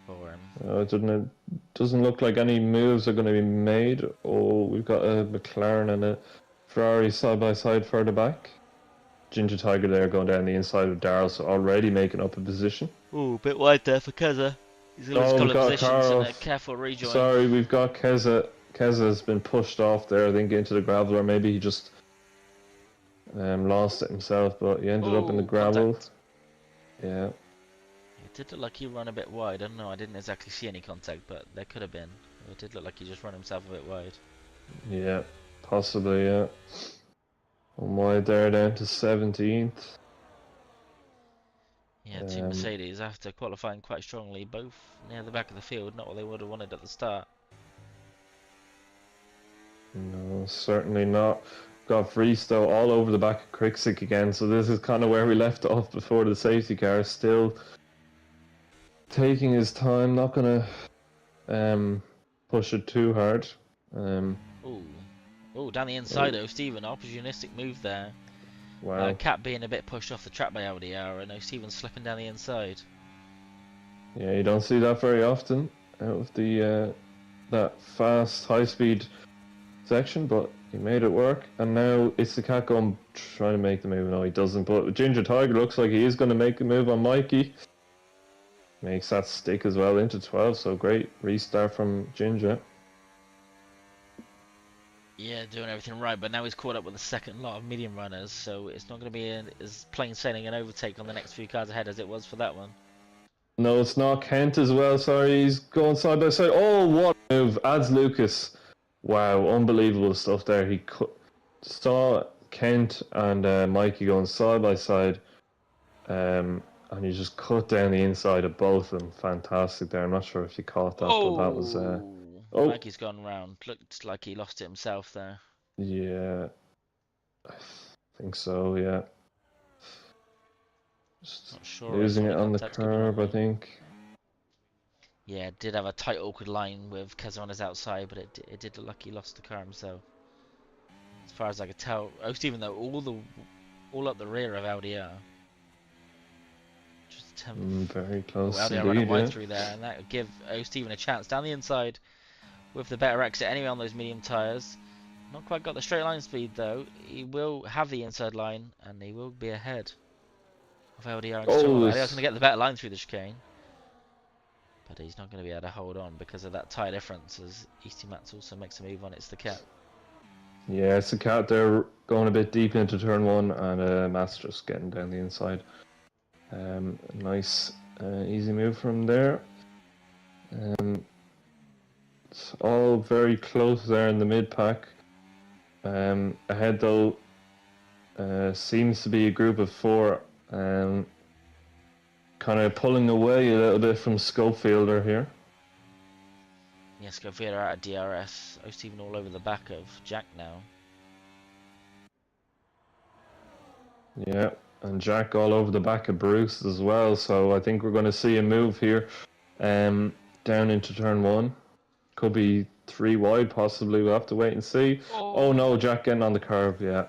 for him. It doesn't look like any moves are going to be made. Oh, we've got a McLaren and a Ferrari side by side further back. Ginger Tiger there going down the inside of Darrell, so already making up a position. Ooh, a bit wide there for Keza. He's going to lose a couple of positions and a careful rejoin. Sorry, we've got Keza. Keza's been pushed off there, I think, into the gravel, or maybe he just lost it himself, but he ended up in the gravel. Contact. Yeah. It did look like he ran a bit wide. I don't know, I didn't exactly see any contact, but there could have been. It did look like he just ran himself a bit wide. Yeah, possibly, yeah. One wide there down to 17th. Yeah, two Um, Mercedes after qualifying quite strongly, both near the back of the field, not what they would have wanted at the start. no, certainly not. Got Vries though all over the back of Krikzik again, so this is kind of where we left off before the safety car. Still taking his time, not gonna push it too hard. Ooh. Ooh, down the inside Oh, though, Stephen, opportunistic move there. wow. Cat being a bit pushed off the track by LDR, and Stephen slipping down the inside. Yeah, you don't see that very often out of the that fast, high-speed section, but he made it work. And now it's the cat going trying to make the move. No, he doesn't. But Ginger Tiger looks like he is going to make the move on Mikey. Makes that stick as well into 12. So great restart from Ginger. Yeah, doing everything right, but now he's caught up with the second lot of medium runners, so it's not going to be as plain sailing an overtake on the next few cars ahead as it was for that one. No, it's not Kent as well. Sorry, he's going side by side. Oh, what a move! Adds Lucas. Wow, unbelievable stuff there. He saw Kent and Mikey going side by side. And you just cut down the inside of both of them. Fantastic there. I'm not sure if you caught that, but that was Oh, oh Mikey's gone round. Looked like he lost it himself there. yeah, I think so. Yeah, just Not sure if losing any it on the contact could have been on curb, I there. think. Yeah, did have a tight, awkward line with Kezaronis outside, but it did look like he lost the car himself. As far as I could tell, Stephen though, all up the rear of LDR. Just 10th. Very Oh, close LDR running indeed. wide Yeah. through there, and that would give Stephen a chance down the inside with the better exit anyway on those medium tyres. Not quite got the straight line speed though. He will have the inside line, and he will be ahead of LDR in Oh, Stroll. LDR's going this. to get the better line through the chicane, but he's not going to be able to hold on because of that tyre difference as Easty Mats also makes a move on. It's the cat. Yeah, it's a cat there going a bit deep into turn one, and Matt's just getting down the inside. Nice, easy move from there. It's all very close there in the mid pack. Ahead though, seems to be a group of four, kind of pulling away a little bit from Schofielder here. Yes, go Vieira out of DRS. Stephen all over the back of Jack now. Yeah, and Jack all over the back of Bruce as well. So I think we're going to see a move here, down into turn one. Could be 3 wide, possibly. We'll have to wait and see. Oh no, Jack getting on the curb. Yeah.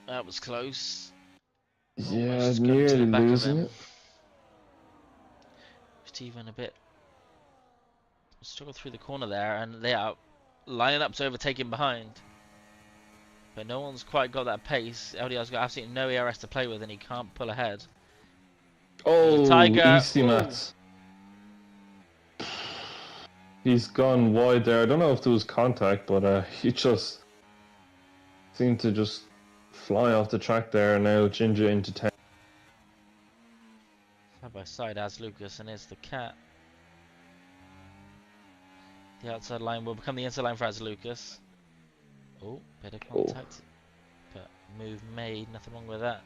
That was close. Yeah, Almost going to the nearly back of losing him. it. Stephen a bit struggled through the corner there, and they are lining up to overtake him behind. But no one's quite got that pace. LDR's got absolutely no ERS to play with, and he can't pull ahead. Oh, Tiger. Easty Ooh. Mats. He's gone wide there. I don't know if there was contact, but he just seemed to just fly off the track there. And now Ginger into 10. Side by side as Lucas, and here's the cat. The outside line will become the inside line for Az Lucas. Oh, bit of contact. But move made, nothing wrong with that.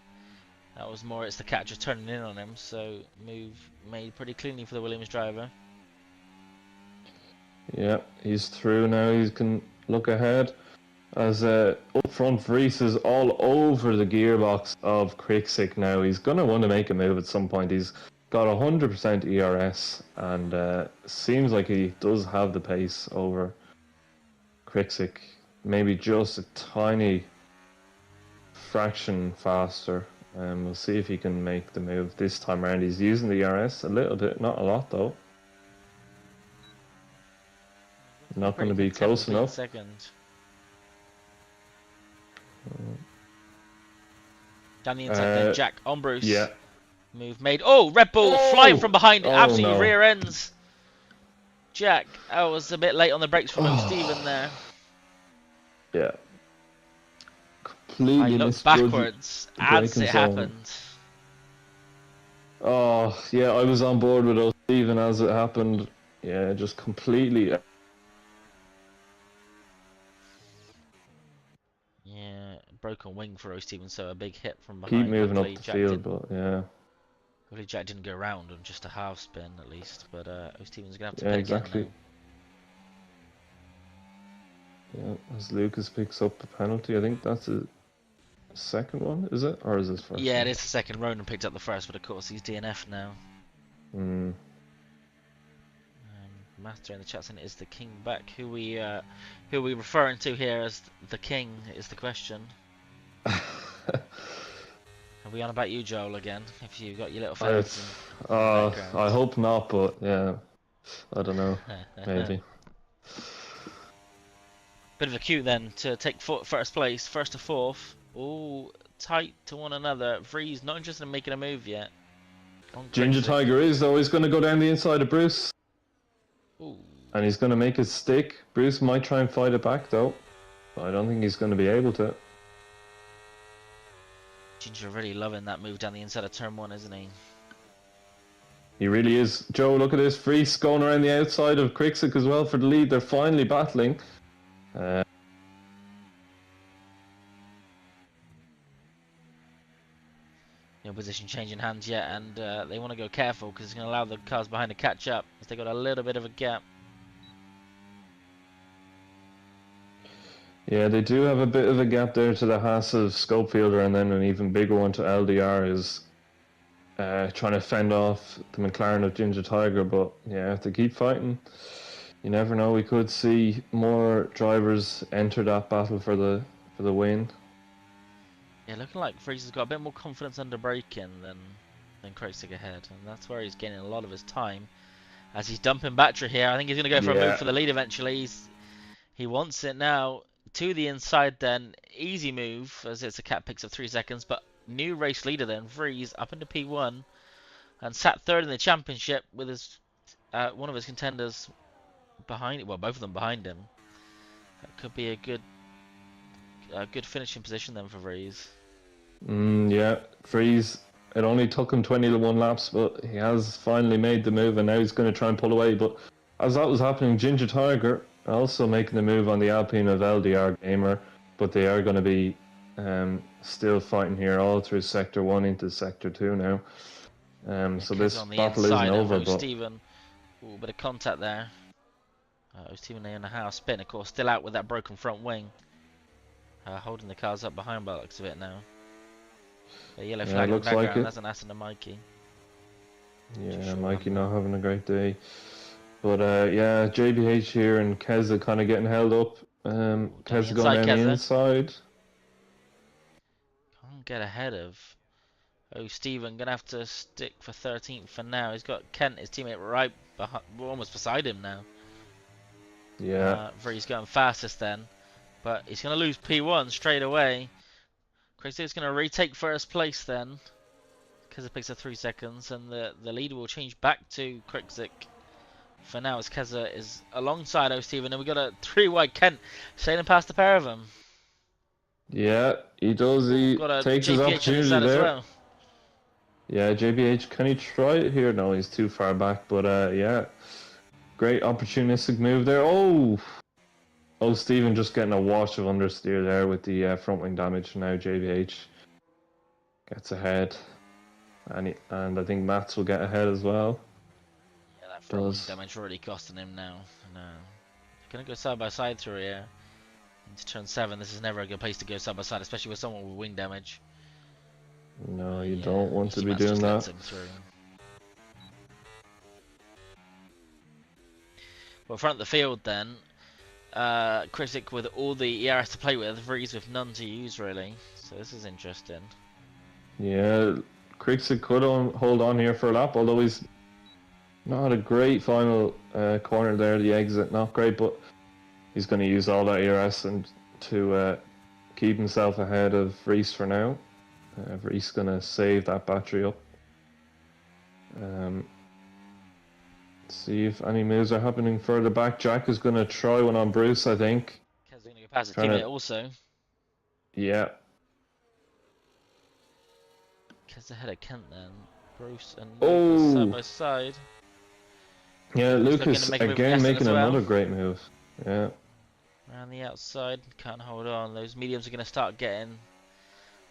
That was more, it's the cat just turning in on him, so move made pretty cleanly for the Williams driver. Yeah, he's through now. He can look ahead. As up front, Vries is all over the gearbox of Krikzik now. He's going to want to make a move at some point. He's got 100% ERS, and seems like he does have the pace over Krikzik. Maybe just a tiny fraction faster. We'll see if he can make the move this time around. He's using the ERS a little bit, not a lot though. Not going to be close enough. Second. Down the inside there, Jack on Bruce. Yeah. Move made. Oh, Red Bull flying from behind. Absolutely no. rear ends. Jack, I was a bit late on the brakes from Stephen there. Yeah. Completely I looked backwards as it happened. Oh, yeah, I was on board with Stephen as it happened. Yeah, just completely. Yeah, broken wing for Stephen, so a big hit from behind. Keep moving Luckily, up the Jack field, did but yeah. Hopefully Jack didn't go round on just a half spin at least, but O'Stevens gonna have to Yeah, pit again now. exactly. Yeah, as Lucas picks up a penalty, I think that's a second one, is it? Or is this first Yeah, it one? is the second. Ronan picked up the first, but of course he's DNF now. Hmm. Master in the chat saying, is the king back? Who are we referring to here as the king is the question. Are we on about you, Joel, again? If you got your little fans in the background. I hope not, but yeah, I don't know. Maybe. Bit of a queue then to take first place, first to fourth. All tight to one another. Vree's not interested in making a move yet. Ginger Tiger is though. He's going to go down the inside of Bruce. Ooh. And he's going to make it stick. Bruce might try and fight it back though. But I don't think he's going to be able to. Ginger really loving that move down the inside of turn one, isn't he? He really is. Joe, look at this. Freeze going around the outside of Crixik as well for the lead. They're finally battling. No position change in hands yet, and they want to go careful because it's going to allow the cars behind to catch up as they got a little bit of a gap. Yeah, they do have a bit of a gap there to the Haas of Scopefielder, and then an even bigger one to LDR is trying to fend off the McLaren of Ginger Tiger. But yeah, if they keep fighting, you never know. We could see more drivers enter that battle for the win. Yeah, looking like Freeze has got a bit more confidence under braking than Krosig ahead, and that's where he's gaining a lot of his time as he's dumping battery here. I think he's going to go for a move for the lead eventually. He wants it now to the inside then. Easy move as it's a cat picks up 3 seconds, but new race leader then, Vries, up into P1 and sat third in the championship with his one of his contenders behind it. Well, both of them behind him. That could be a good finishing position then for Vries. Yeah, Vries. It only took him 21 laps, but he has finally made the move, and now he's going to try and pull away. But as that was happening, Ginger Tiger also making the move on the Alpine of LDR Gamer, but they are going to be still fighting here all through Sector 1 into Sector 2 now. So this battle isn't over, but... Stephen, ooh, bit of contact there. Stephen in a half spin, of course, still out with that broken front wing. Holding the cars up behind by the looks of it now. A yellow flag in the background, that's an Aston and Mikey. Yeah, Mikey not having a great day. But yeah, JBH here and Keza kind of getting held up. Keza going down the inside. Can't get ahead of Stephen. Gonna have to stick for 13th for now. He's got Kent, his teammate, right behind, almost beside him now. Yeah. He's going fastest then. But he's going to lose P1 straight away. Krixik's going to retake first place then. Keza picks up 3 seconds. And the leader will change back to Krixik. For now, as Keza is alongside O'Stephen. And we've got a 3-wide Kent sailing past the pair of them. Yeah, he does. He takes his opportunity there. As well. Yeah, JBH, can he try it here? No, he's too far back. But yeah, great opportunistic move there. Oh, Stephen just getting a wash of understeer there with the front wing damage. Now JBH gets ahead. And I think Mats will get ahead as well. Yeah, that front wing damage already costing him now. No. Gonna go side by side through here. Into turn 7, this is never a good place to go side by side, especially with someone with wing damage. No, you don't want to be doing that. Well, front of the field then. Krixik with all the ERS to play with, Vries with none to use really. So this is interesting. Yeah, Krixik could hold on here for a lap, although he's not a great final corner there, the exit, not great, but he's going to use all that ERS and to keep himself ahead of Vries for now. Vries going to save that battery up. See if any moves are happening further back. Jack is going to try one on Bruce, I think. Kev's going to go past his teammate also. Yeah. Kev's ahead of Kent then. Bruce and Lucas side by side. Yeah, Lucas again making another great move. Yeah. Around the outside, can't hold on. Those mediums are going to start getting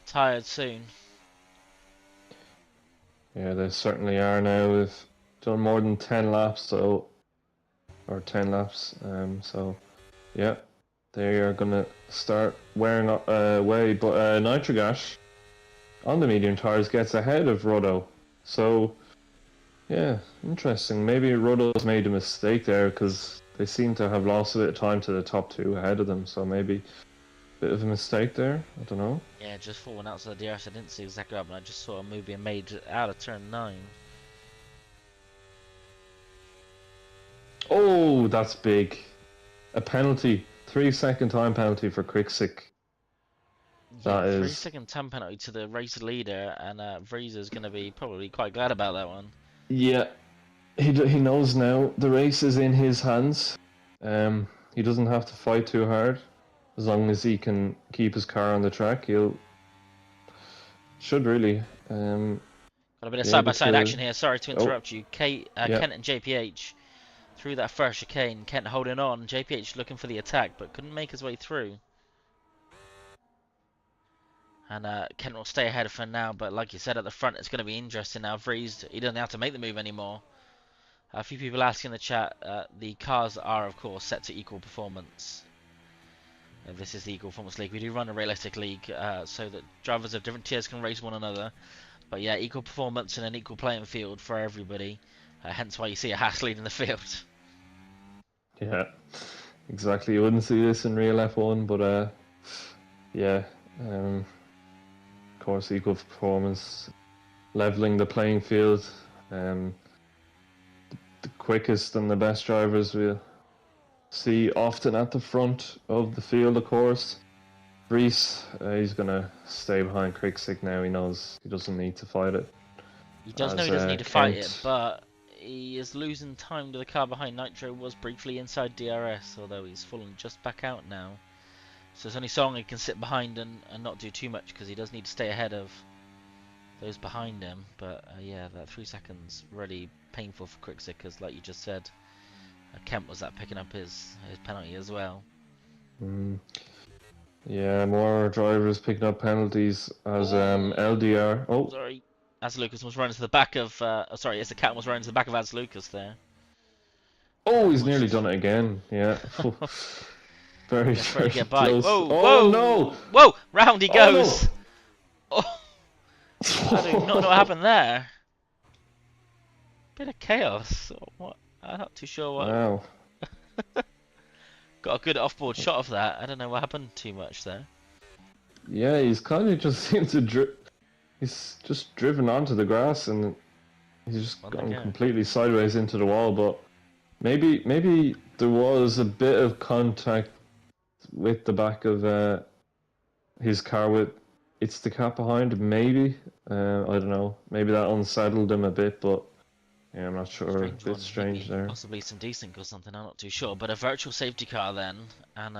tired soon. Yeah, they certainly are now. We've done more than 10 laps, so or 10 laps. So yeah, they are gonna start wearing away. But Nitrogash on the medium tires gets ahead of Rodo. So yeah, interesting. Maybe Rodo's made a mistake there because they seem to have lost a bit of time to the top two ahead of them. So maybe a bit of a mistake there. I don't know. Yeah, just falling outside the DRS. I didn't see exactly what happened. I just saw a move being made out of turn 9. Oh, that's big. A penalty. 3-second time penalty for Krikzik. Yeah, That is 3-second time penalty to the race leader, and Vreeze's going to be probably quite glad about that one. yeah. He knows now the race is in his hands. He doesn't have to fight too hard. As long as he can keep his car on the track, he'll should really Got a bit of be able side-by-side to. action here. Sorry to interrupt you. Yeah. Kent and JPH through that first chicane. Kent holding on. JPH looking for the attack, but couldn't make his way through. And Kent will stay ahead for now, but like you said, at the front it's going to be interesting now. Vreeze, he doesn't have to make the move anymore. A few people asking in the chat, the cars are of course set to equal performance. This is the Equal Performance League. We do run a realistic league so that drivers of different tiers can race one another. But yeah, equal performance and an equal playing field for everybody. Hence why you see a Haas leading the field. Yeah, exactly. You wouldn't see this in real F1, but yeah. Of course, equal performance, leveling the playing field. The quickest and the best drivers we'll see often at the front of the field, of course. Reese, he's going to stay behind Krikzik now. He knows he doesn't need to fight it. He does know he doesn't need to fight it, but he is losing time to the car behind. Nitro was briefly inside DRS, although he's fallen just back out now. So it's only so long he can sit behind and not do too much, because he does need to stay ahead of those behind him. But yeah, that 3 seconds really painful for Krikzik, because like you just said, Kemp was picking up his penalty as well. Yeah, more drivers picking up penalties as LDR. Oh, sorry, As Lucas was running to the back of. Sorry, as the cat was running to the back of As Lucas there. Oh, he's nearly done it again. Yeah. Very, very get by. close. Whoa, oh whoa, no! Whoa! Round he goes. Oh, no. I do not know what happened there. Bit of chaos. What? I'm not too sure what. Wow. Got a good off-board shot of that. I don't know what happened too much there. Yeah, he's kind of just seemed to he's just driven onto the grass and he's just gone completely sideways into the wall. But maybe there was a bit of contact with the back of his car with it's the cat behind. Maybe I don't know. Maybe that unsettled him a bit, but. Yeah, I'm not sure. A bit strange there. Possibly some desync or something, I'm not too sure. But a virtual safety car then, and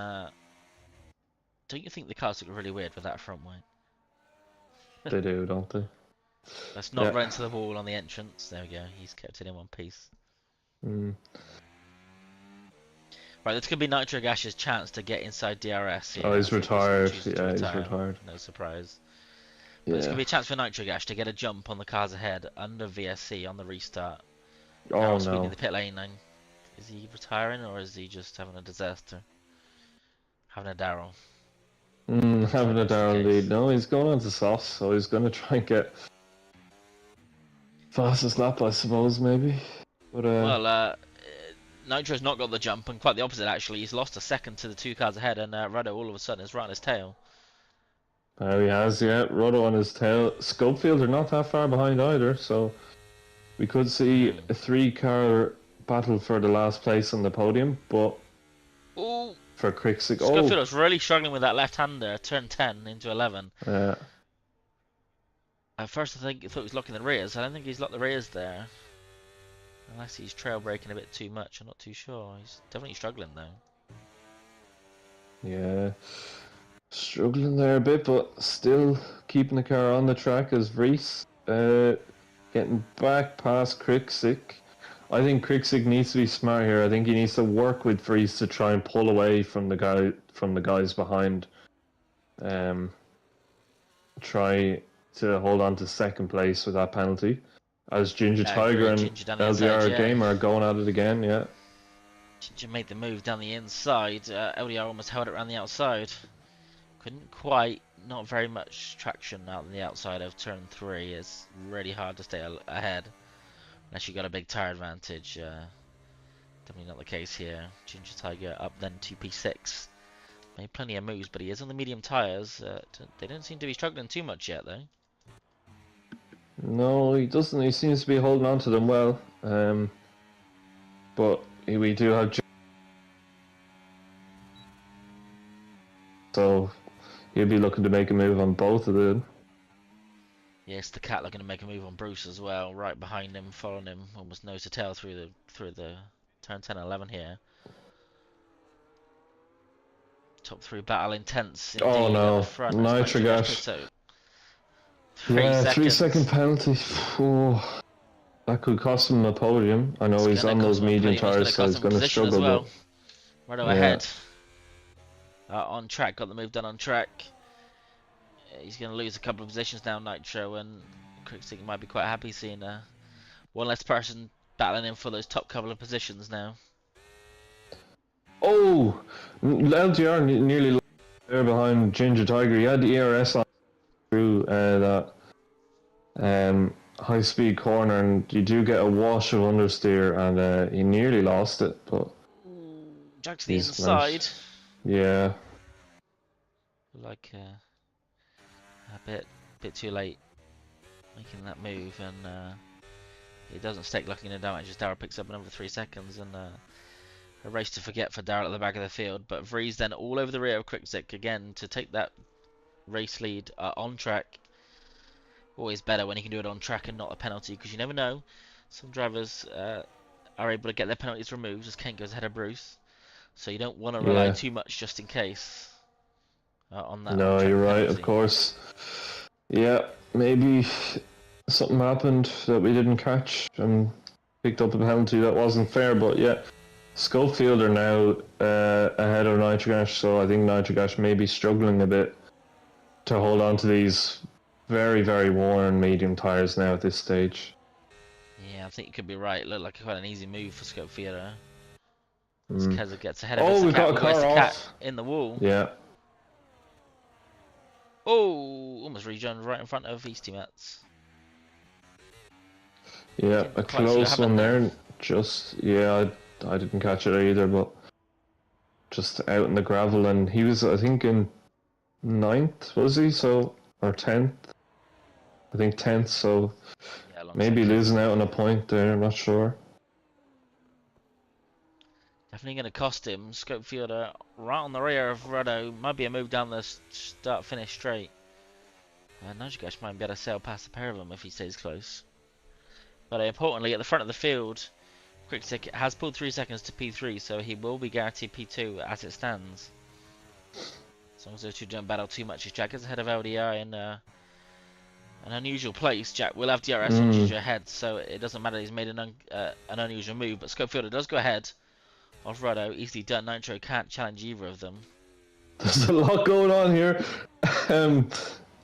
don't you think the cars look really weird with that front wing? They do, don't they? Let's not run into the wall on the entrance. There we go. He's kept it in one piece. Right, this could be Nitro Gash's chance to get inside DRS. Here. Oh, he's retired. Yeah, he's retired. No surprise. But it's going to be a chance for Nitro Gash to get a jump on the cars ahead under VSC on the restart. Oh, speeding no. the pit lane now. Is he retiring or is he just having a disaster? Having a Daryl? Having a Daryl lead. No, he's going on to softs, so he's going to try and get fastest lap, I suppose, maybe. But well, Nitro's not got the jump, and quite the opposite actually. He's lost a second to the two cars ahead, and Ruddo all of a sudden is right on his tail. Oh, he has, yeah. Ruddo on his tail. Scopefield are not that far behind either, so we could see a 3-car battle for the last place on the podium, but for Krikzik... Scopefield was really struggling with that left-hander, turn 10 into 11. Yeah. At first I thought he was locking the rears. I don't think he's locked the rears there. Unless he's trail braking a bit too much, I'm not too sure. He's definitely struggling though. Yeah. Struggling there a bit, but still keeping the car on the track as Reese getting back past Krikzik. I think Krikzik needs to be smart here. I think he needs to work with Reese to try and pull away from the guys behind. Try to hold on to second place with that penalty. as Ginger I agree. Tiger and Ginger down the inside, LDR yeah. game are going at it again. Yeah. Ginger made the move down the inside. LDR almost held it around the outside. Couldn't quite. Not very much traction out on the outside of turn 3. It's really hard to stay ahead unless you got a big tire advantage. Definitely not the case here. Ginger Tiger up then to P6. Made plenty of moves, but he is on the medium tires. They don't seem to be struggling too much yet, though. No, he doesn't. He seems to be holding on to them well. But we do have. So he'll be looking to make a move on both of them. Yes, the cat looking to make a move on Bruce as well, right behind him, following him, almost nose to tail through the turn 10 and 11 here. Top 3 battle intense indeed Oh at no, the front. Nitrogas. 3 Yeah, seconds. 3-second penalty. Oh, that could cost him a podium. I know It's he's gonna on cost those him a medium podium. It's tires, gonna so cost he's him a going to position as struggle. well. But Right ahead. On track, got the move done on track. He's going to lose a couple of positions now, Nitro, and Quickstick might be quite happy seeing one less person battling him for those top couple of positions now. oh, LGR nearly there behind Ginger Tiger. He had the ERS on through that high-speed corner, and you do get a wash of understeer, and he nearly lost it, but Jack to the he's inside. managed. Yeah. Like a bit too late making that move, and it doesn't stake looking at damage as Darrell picks up another 3 seconds, and a race to forget for Darrell at the back of the field. But Vries then all over the rear of Quickstick again to take that race lead on track. Always better when he can do it on track and not a penalty, because you never know. Some drivers are able to get their penalties removed as Kent goes ahead of Bruce. So you don't want to rely too much just in case on that. No, you're right, penalty. of course. Yeah, maybe something happened that we didn't catch and picked up a penalty that wasn't fair, but yeah. Schofield are now ahead of Nitrogash, so I think Nitrogash may be struggling a bit to hold on to these very, very worn medium tires now at this stage. Yeah, I think you could be right. It looked like quite an easy move for Schofield. Mm. Keza gets ahead of us. We've got a car off. In the wall. Yeah. Oh, almost rejoined right in front of Easty Mats. Yeah, a close one there. Just, yeah, I didn't catch it either, but just out in the gravel, and he was, I think, in 9th, was he? So, or 10th? I think 10th, so yeah, maybe losing out on a point there, I'm not sure. Definitely going to cost him. Schofield right on the rear of Ruddo. Might be a move down the start-finish straight. Nitrogash might be able to sail past the pair of them if he stays close. But importantly, at the front of the field, Quickstick has pulled 3 seconds to P3, so he will be guaranteed P2 as it stands. As long as those two don't battle too much, as Jack is ahead of LDR in an unusual place. Jack will have DRS and Ginger ahead, so it doesn't matter. He's made an unusual move, but Schofield does go ahead of Ruddo. Easily done. Nitro can't challenge either of them. There's a lot going on here.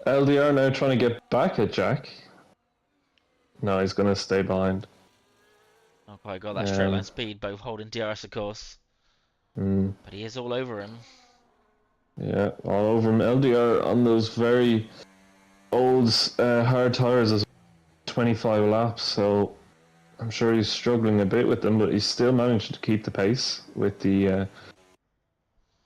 LDR now trying to get back at Jack. No, he's going to stay behind. Not quite got that straight line speed, both holding DRS, of course. But he is all over him. Yeah, all over him. LDR on those very old hard tires as 25 laps, so I'm sure he's struggling a bit with them, but he's still managed to keep the pace with the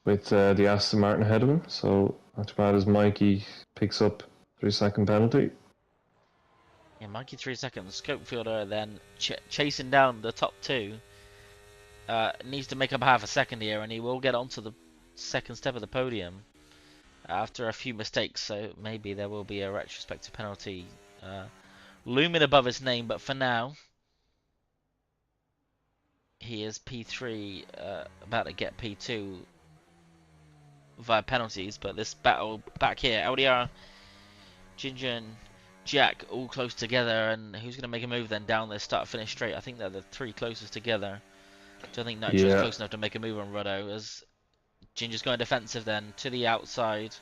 Aston Martin ahead of him. So not too bad as Mikey picks up 3-second penalty. Yeah, Mikey 3 seconds. Schofielder then chasing down the top two. Needs to make up half a second here, and he will get onto the second step of the podium after a few mistakes. So maybe there will be a retrospective penalty looming above his name, but for now, he is P3, about to get P2 via penalties. But this battle back here, LDR, Ginger and Jack all close together, and who's going to make a move then down this start-finish straight? I think they're the three closest together. So I think Nitro's close enough to make a move on Ruddo, as Ginger's going defensive then to the outside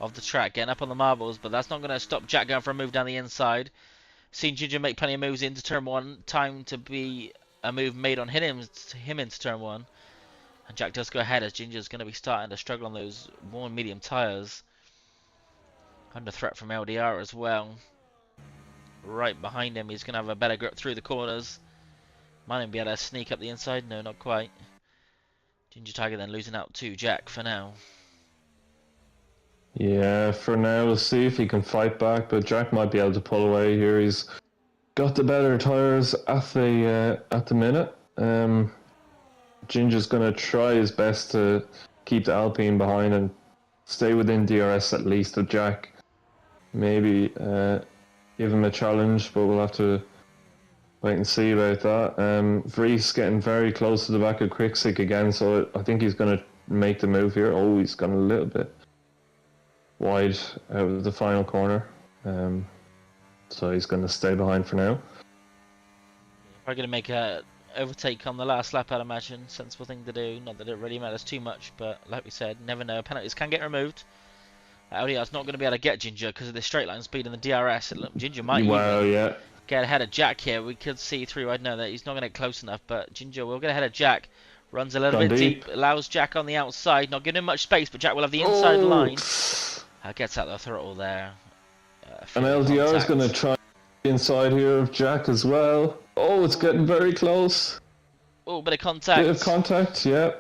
of the track, getting up on the marbles, but that's not going to stop Jack going for a move down the inside. Seen Ginger make plenty of moves into turn 1. Time to be a move made on him into turn 1. And Jack does go ahead as Ginger's going to be starting to struggle on those worn medium tyres. Under threat from LDR as well. Right behind him, he's going to have a better grip through the corners. Might even be able to sneak up the inside. No, not quite. Ginger Tiger then losing out to Jack for now. Yeah, for now we'll see if he can fight back, but Jack might be able to pull away here. He's got the better tyres at the minute. Ginger's going to try his best to keep the Alpine behind and stay within DRS at least of Jack. Maybe give him a challenge, but we'll have to wait and see about that. Vries getting very close to the back of Quicksick again, so I think he's going to make the move here. Oh, he's gone a little bit wide out of the final corner. So he's going to stay behind for now. Probably going to make a overtake on the last lap, I'd imagine. Sensible thing to do. Not that it really matters too much, but like we said, never know. Penalties can get removed. LDR's not going to be able to get Ginger because of the straight line speed and the DRS. Ginger might even get ahead of Jack here. We could see through. I know that he's not going to get close enough, but Ginger will get ahead of Jack. Runs a little bit deep, allows Jack on the outside, not giving him much space, but Jack will have the inside line. Gets out the throttle there. And LDR is going to try inside here of Jack as well. Oh, it's getting very close. Oh, bit of contact. Bit of contact, yeah.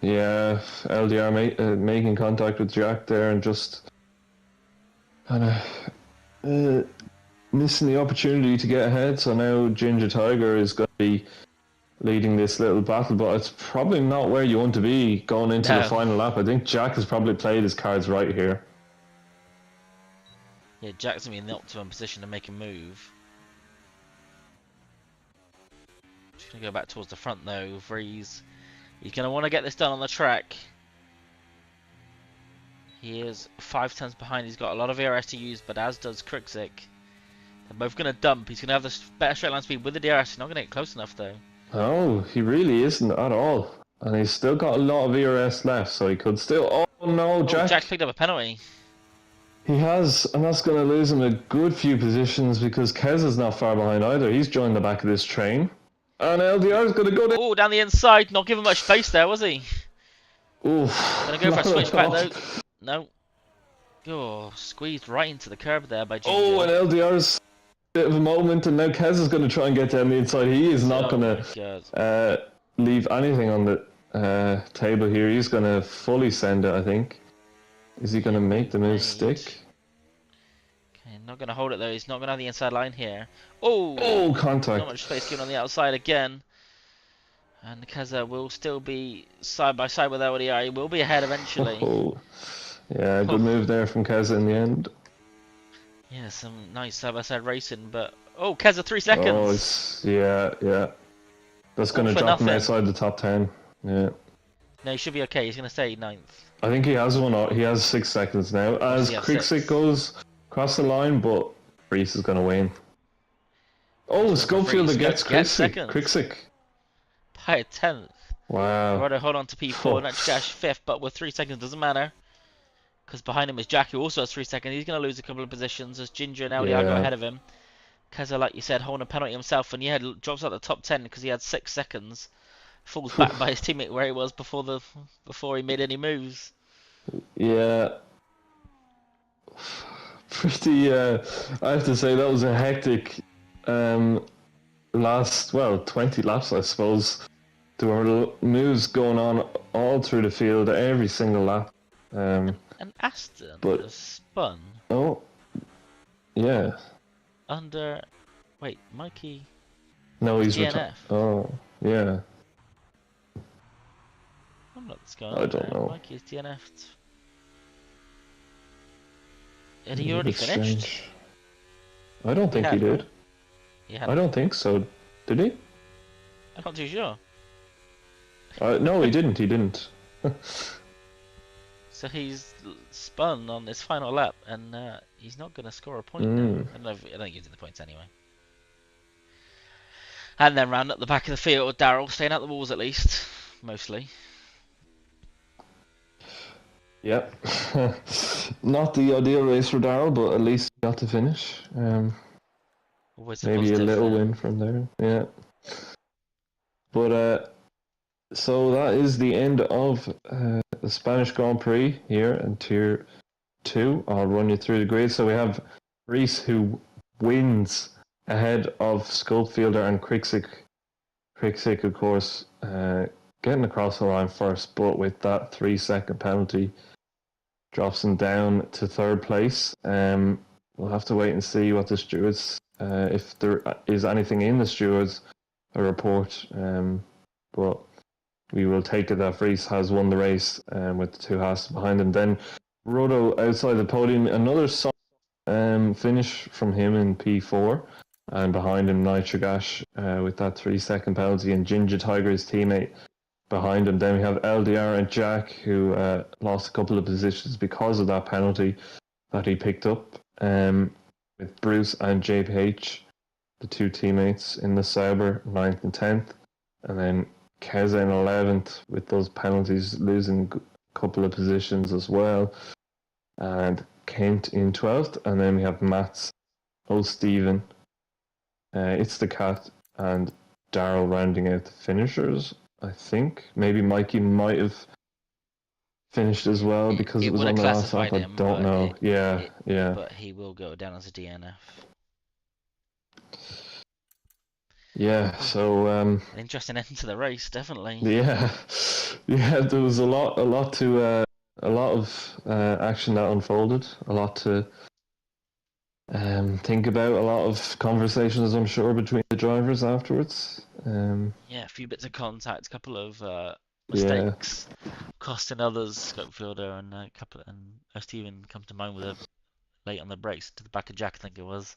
Yeah, LDR making contact with Jack there and just kind of missing the opportunity to get ahead. So now Ginger Tiger is going to be leading this little battle, but it's probably not where you want to be going into the final lap. I think Jack has probably played his cards right here. Yeah, Jack's going to be in the optimum position to make a move. Just going to go back towards the front though. Vries. He's going to want to get this done on the track. He is 5 tenths behind. He's got a lot of ERS to use, but as does Krikzik. They're both going to dump. He's going to have the better straight line speed with the DRS. He's not going to get close enough though. Oh, he really isn't at all. And he's still got a lot of ERS left, so he could still... Oh no, Jack! Oh, Jack's picked up a penalty. He has, and that's going to lose him a good few positions because Kez is not far behind either. He's joined the back of this train. And LDR is going to go down. Oh, down the inside. Not giving much space there, was he? Oof. Going to go for a switchback though. No. Oh, squeezed right into the curb there by Ginger. Oh, and LDR's bit of a moment, and now Kez is going to try and get down the inside. He is not going to leave anything on the table here. He's going to fully send it, I think. Is he going to make the move stick? Okay, not going to hold it though. He's not going to have the inside line here. Oh, contact. Not much space given on the outside again. And Keza will still be side by side with LDR. He will be ahead eventually. Oh. Yeah, good move there from Keza in the end. Yeah, some nice side by side racing, but Keza 3 seconds. Oh, yeah. That's going to drop him outside the top 10. Yeah. No, he should be okay. He's going to stay 9th. I think he has one. He has 6 seconds now. As Quicksick goes across the line, but Reese is going to win. Oh, Schofield gets Quicksick. By a 10th. Wow. Rather hold on to P4, Natchkash 5th, but with 3 seconds doesn't matter. Because behind him is Jack, who also has 3 seconds. He's going to lose a couple of positions as Ginger and LDR go ahead of him. Keza, like you said, holding a penalty himself, and drops out the top 10 because he had 6 seconds. Falls back by his teammate where he was before he made any moves. Yeah. Pretty, I have to say that was a hectic last 20 laps, I suppose. There were moves going on all through the field, every single lap. And Aston was spun. Oh, yeah. Under, wait, Mikey. No, he's DNF. Oh, yeah. I'm not going on. I don't know. Mikey is DNF'd. Had he already finished? Strange. I don't think he did. I don't think so. Did he? I'm not too sure. No, he didn't. He didn't. So he's spun on this final lap, and he's not going to score a point now. I don't think he's in the points anyway. And then round up the back of the field, Darryl staying out the walls at least, mostly. Yep. Not the ideal race for Darrell, but at least he got to finish. Always a Maybe a positive little thing. win from there. Yeah. But so that is the end of the Spanish Grand Prix here in Tier 2. I'll run you through the grid. So we have Reese, who wins ahead of Schofielder and Kriksik. Kriksik, of course, getting across the line first, but with that 3-second penalty, drops him down to third place. We'll have to wait and see what the stewards, if there is anything in the stewards, a report. But we will take it that Reese has won the race with the two Haas behind him. Then Roto outside the podium, another finish from him in P4. And behind him, Nitrogash with that 3-second penalty, and Ginger Tiger, his teammate, behind him. Then we have LDR and Jack, who lost a couple of positions because of that penalty that he picked up. With Bruce and JPH, the two teammates in the Sauber, 9th and 10th. And then Keza in 11th with those penalties, losing a couple of positions as well. And Kent in 12th. And then we have Mats, Stephen, It's the Cat, and Darrell rounding out the finishers. I think maybe Mikey might have finished as well because it was would on have the last lap. classified I him, don't know. Yeah. But he will go down as a DNF. Yeah. So An interesting end to the race, definitely. yeah, There was a lot of action that unfolded. A lot to think about. A lot of conversations, I'm sure, between the drivers afterwards. Yeah, a few bits of contact, a couple of mistakes, costing others. Scopefielder and a couple, and Steven come to mind with a late on the brakes to the back of Jack, I think it was.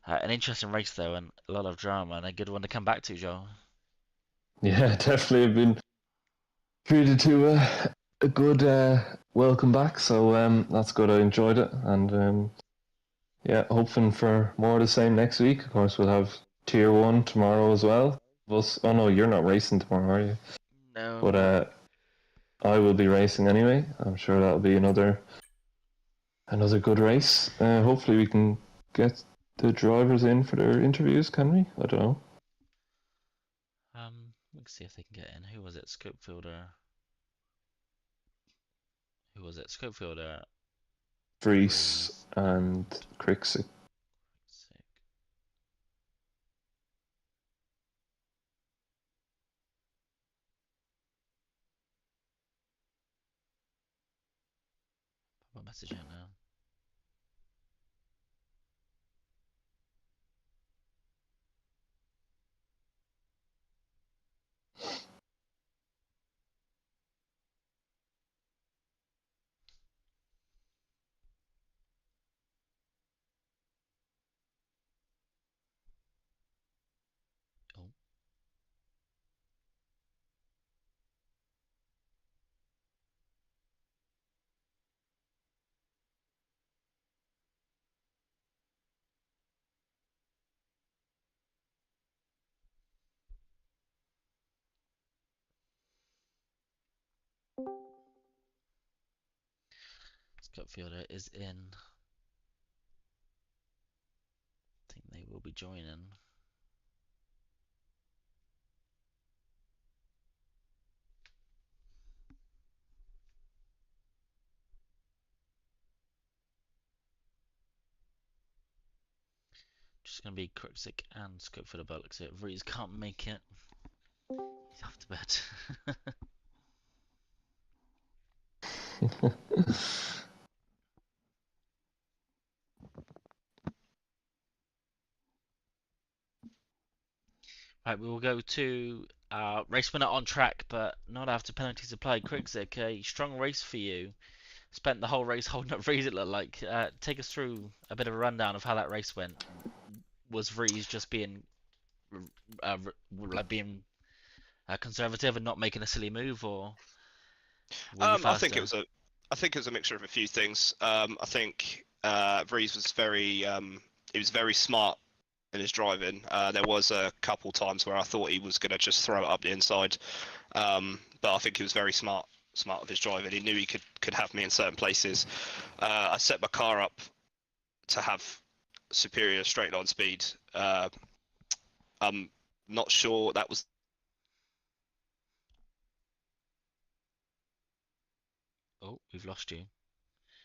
An interesting race though, and a lot of drama, and a good one to come back to, Joe. Yeah, definitely have been treated to a good welcome back. So that's good. I enjoyed it, and yeah, hoping for more of the same next week. Of course, we'll have Tier 1 tomorrow as well. Oh no, you're not racing tomorrow, are you? No. But I will be racing anyway. I'm sure that'll be another good race. Hopefully we can get the drivers in for their interviews, can we? I don't know. Let's see if they can get in. Who was it? Scopefielder. Who was it? Scopefielder. Freeze and Crixie. Pop a message in now. Oh. Scopefielder is in. I think they will be joining. Just gonna be Kriksik and Scopefielder, but looks like Vrees can't make it. He's off to bed. Right, we will go to race winner on track, but not after penalties applied. Kriksik, a strong race for you. Spent the whole race holding up Vrees, it looked like. Take us through a bit of a rundown of how that race went. Was Vrees just being being conservative and not making a silly move, or were you faster? I think it was a mixture of a few things. I think Vrees was he was very smart in his driving. There was a couple times where I thought he was going to just throw it up the inside, but I think he was very smart smart with his driving. He knew he could have me in certain places. I set my car up to have superior straight line speed. I'm not sure that was. Oh, we've lost you.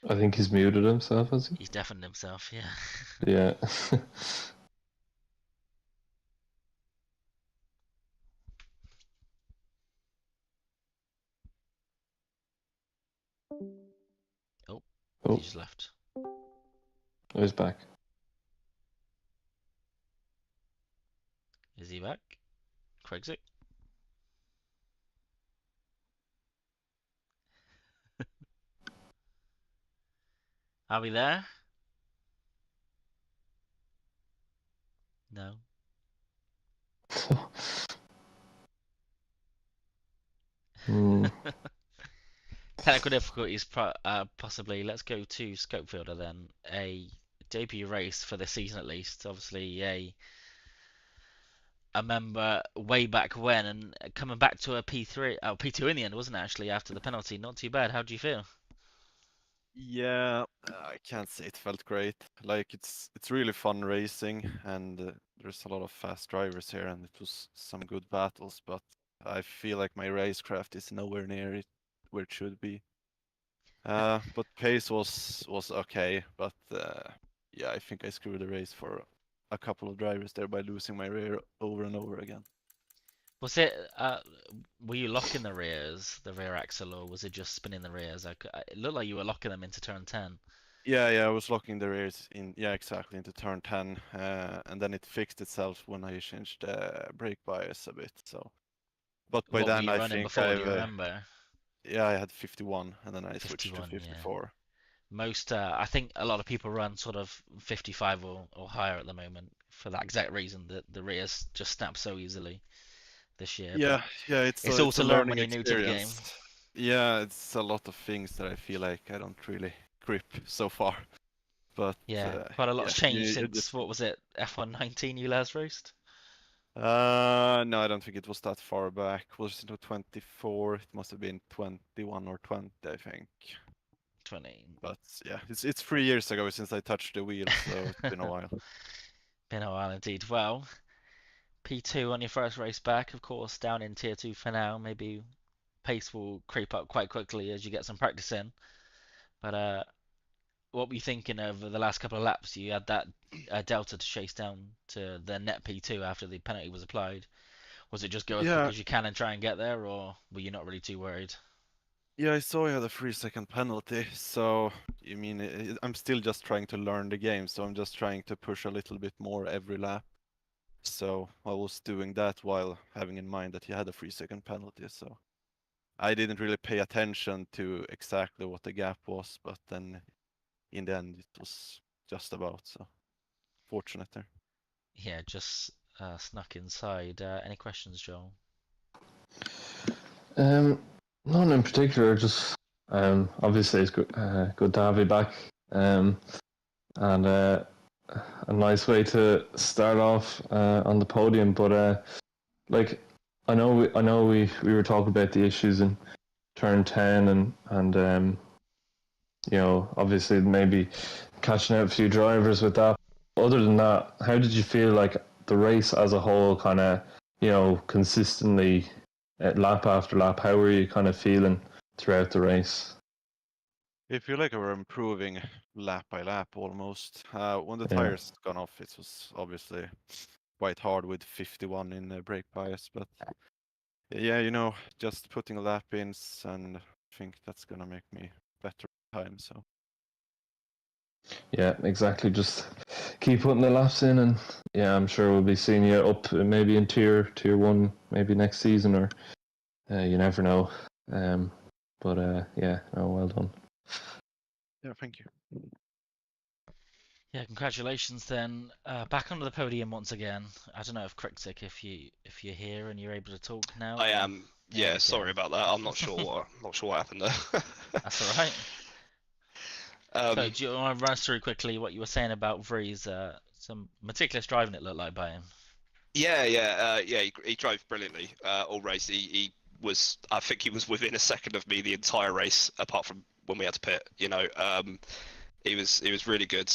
I think he's muted himself, has he? He's deafened himself, yeah. Yeah. Oh, Oh, he just left. he's back. Is he back? Craigsick? Are we there? No. Hmm. Technical difficulties, possibly. Let's go to Scopefielder then. A debut race for the season at least. Obviously, a member way back when, and coming back to a P3, P2 in the end, wasn't it, actually, after the penalty? Not too bad. How do you feel? Yeah, I can't say it felt great. Like it's really fun racing, and there's a lot of fast drivers here, and it was some good battles. But I feel like my racecraft is nowhere near it where it should be. But pace was okay, but yeah, I think I screwed the race for a couple of drivers there by losing my rear over and over again. Was it, were you locking the rear axle, or was it just spinning the rears? It looked like you were locking them into turn 10. Yeah, I was locking the rears in, yeah, exactly, into turn 10, and then it fixed itself when I changed brake bias a bit. So, but by What were then you I running think before? Do you remember? yeah, I had 51, and then I switched to 51, yeah. 54. Most, I think a lot of people run sort of 55 or higher at the moment for that exact reason, that the rears just snap so easily this year. Yeah, But yeah, it's all it's a to learn when learning you're new to the game. experience. Yeah, it's a lot of things that I feel like I don't really grip so far. But Yeah, quite a lot's yeah, changed you since, just what was it, F19 you last raced? no, I don't think it was that far back. Was it 24? It must have been 21 or 20, I think. 20. But yeah, it's 3 years ago since I touched the wheel, so it's been a while. Been a while indeed. Well, P2 on your first race back, of course, down in Tier 2 for now. Maybe pace will creep up quite quickly as you get some practice in. But what were you thinking over the last couple of laps? You had that delta to chase down to the net P2 after the penalty was applied. Was it just go as quick Yeah, as you can and try and get there, or were you not really too worried? yeah, I saw you had a 3-second penalty, so you mean I'm still just trying to learn the game, so I'm just trying to push a little bit more every lap. So I was doing that while having in mind that he had a 3-second penalty, so I didn't really pay attention to exactly what the gap was, but then in the end it was just about, so fortunate there. Yeah, just snuck inside. Any questions, Joel? None in particular. Just obviously it's good to have you back. And a nice way to start off on the podium. But like I know we were talking about the issues in turn 10 and you know, obviously maybe catching out a few drivers with that. Other than that, how did you feel like the race as a whole, kind of, you know, consistently lap after lap? How were you kind of feeling throughout the race? I feel like we're improving lap by lap almost. When the Yeah. tires gone off, it was obviously quite hard with 51 in brake bias, but yeah, you know, just putting lap ins, and I think that's gonna make me better time. So Yeah, exactly. Just keep putting the laps in, and yeah, I'm sure we'll be seeing you up maybe in tier 1, maybe next season, or you never know. But yeah, no, well done. yeah, thank you. Yeah, congratulations then. Back onto the podium once again. I don't know if Krixik, if you're here and you're able to talk now. I am. There Yeah, we sorry go. about that. I'm not sure what happened there. That's all right. So do you want to run us through quickly what you were saying about Vries? Some meticulous driving it looked like by him. Yeah, he drove brilliantly all race. He I think he was within a second of me the entire race, apart from when we had to pit. He was really good.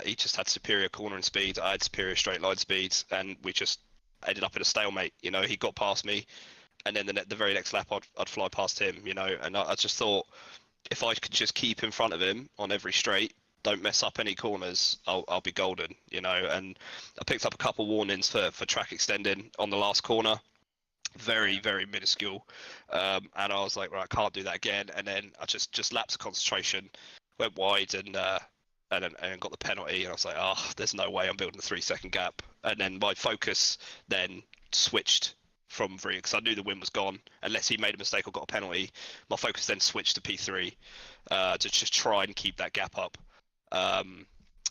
He just had superior cornering speed. I had superior straight line speed, and we just ended up in a stalemate. He got past me, and then the very next lap I'd fly past him. And I just thought, if I could just keep in front of him on every straight, don't mess up any corners, I'll be golden. And I picked up a couple warnings for track extending on the last corner. Very, very minuscule. And I was like, right, I can't do that again. And then I just lapsed of concentration, went wide, and then got the penalty. And I was like, there's no way I'm building a 3-second gap. And then my focus then switched from Vree, because I knew the win was gone unless he made a mistake or got a penalty. My focus then switched to P3 to just try and keep that gap up.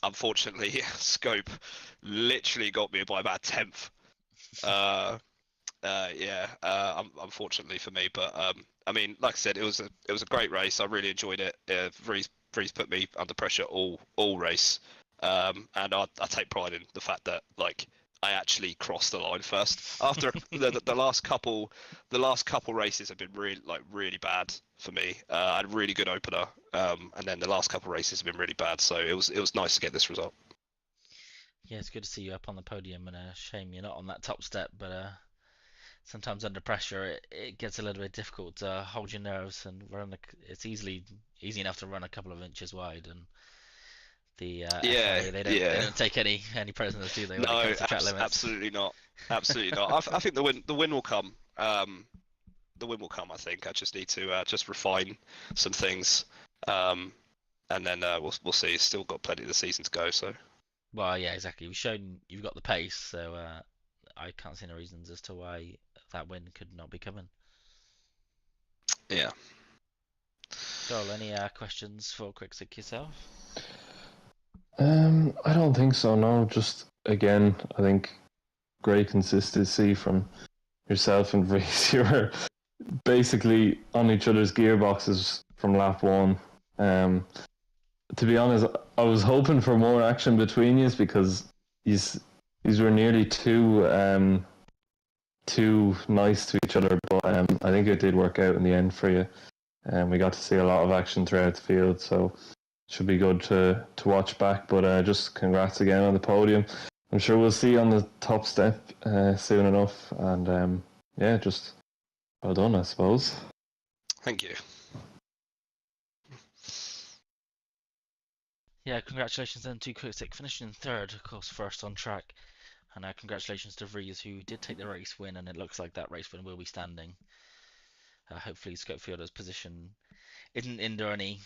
Unfortunately, Scope literally got me by about 10th. Unfortunately for me, but I mean, like I said, it was a great race. I really enjoyed it. Vree's put me under pressure all race, and I take pride in the fact that I actually crossed the line first. After the last couple races have been really bad for me. I had a really good opener, and then the last couple races have been really bad. So it was nice to get this result. Yeah, it's good to see you up on the podium, and shame you're not on that top step, but sometimes under pressure it gets a little bit difficult to hold your nerves and run. It's easy enough to run a couple of inches wide, and the FIA, they don't take any prisoners, do they? When it comes to track limits? Absolutely not. Absolutely not. I think the win will come. The win will come. I think I just need to just refine some things, and then we'll see. Still got plenty of the season to go. So. Well, yeah, exactly. We've shown you've got the pace, so I can't see any reasons as to why that win could not be coming. Yeah. Joel, any questions for Quick yourself? I don't think so. No, just again, I think great consistency from yourself and Reese. You were basically on each other's gearboxes from lap 1. To be honest, I was hoping for more action between you because these were nearly too nice to each other. But I think it did work out in the end for you. We got to see a lot of action throughout the field, so it should be good to watch back. But just congrats again on the podium. I'm sure we'll see you on the top step soon enough. And just well done, I suppose. Thank you. Yeah, congratulations then to Quick finishing third, of course, first on track. And congratulations to Vries, who did take the race win, and it looks like that race win will be standing. Hopefully Scopefielder's position isn't under any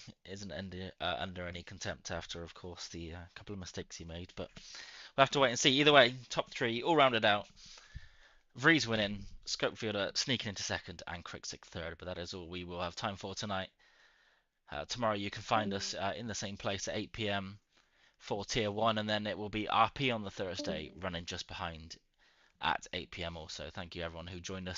contempt after, of course, the couple of mistakes he made. But we'll have to wait and see. Either way, top 3 all rounded out. Vries winning, Scopefielder sneaking into second, and Quick third. But that is all we will have time for tonight. Tomorrow you can find us in the same place at 8 PM for Tier 1, and then it will be RP on the Thursday, running just behind at 8 PM also. Thank you everyone who joined us.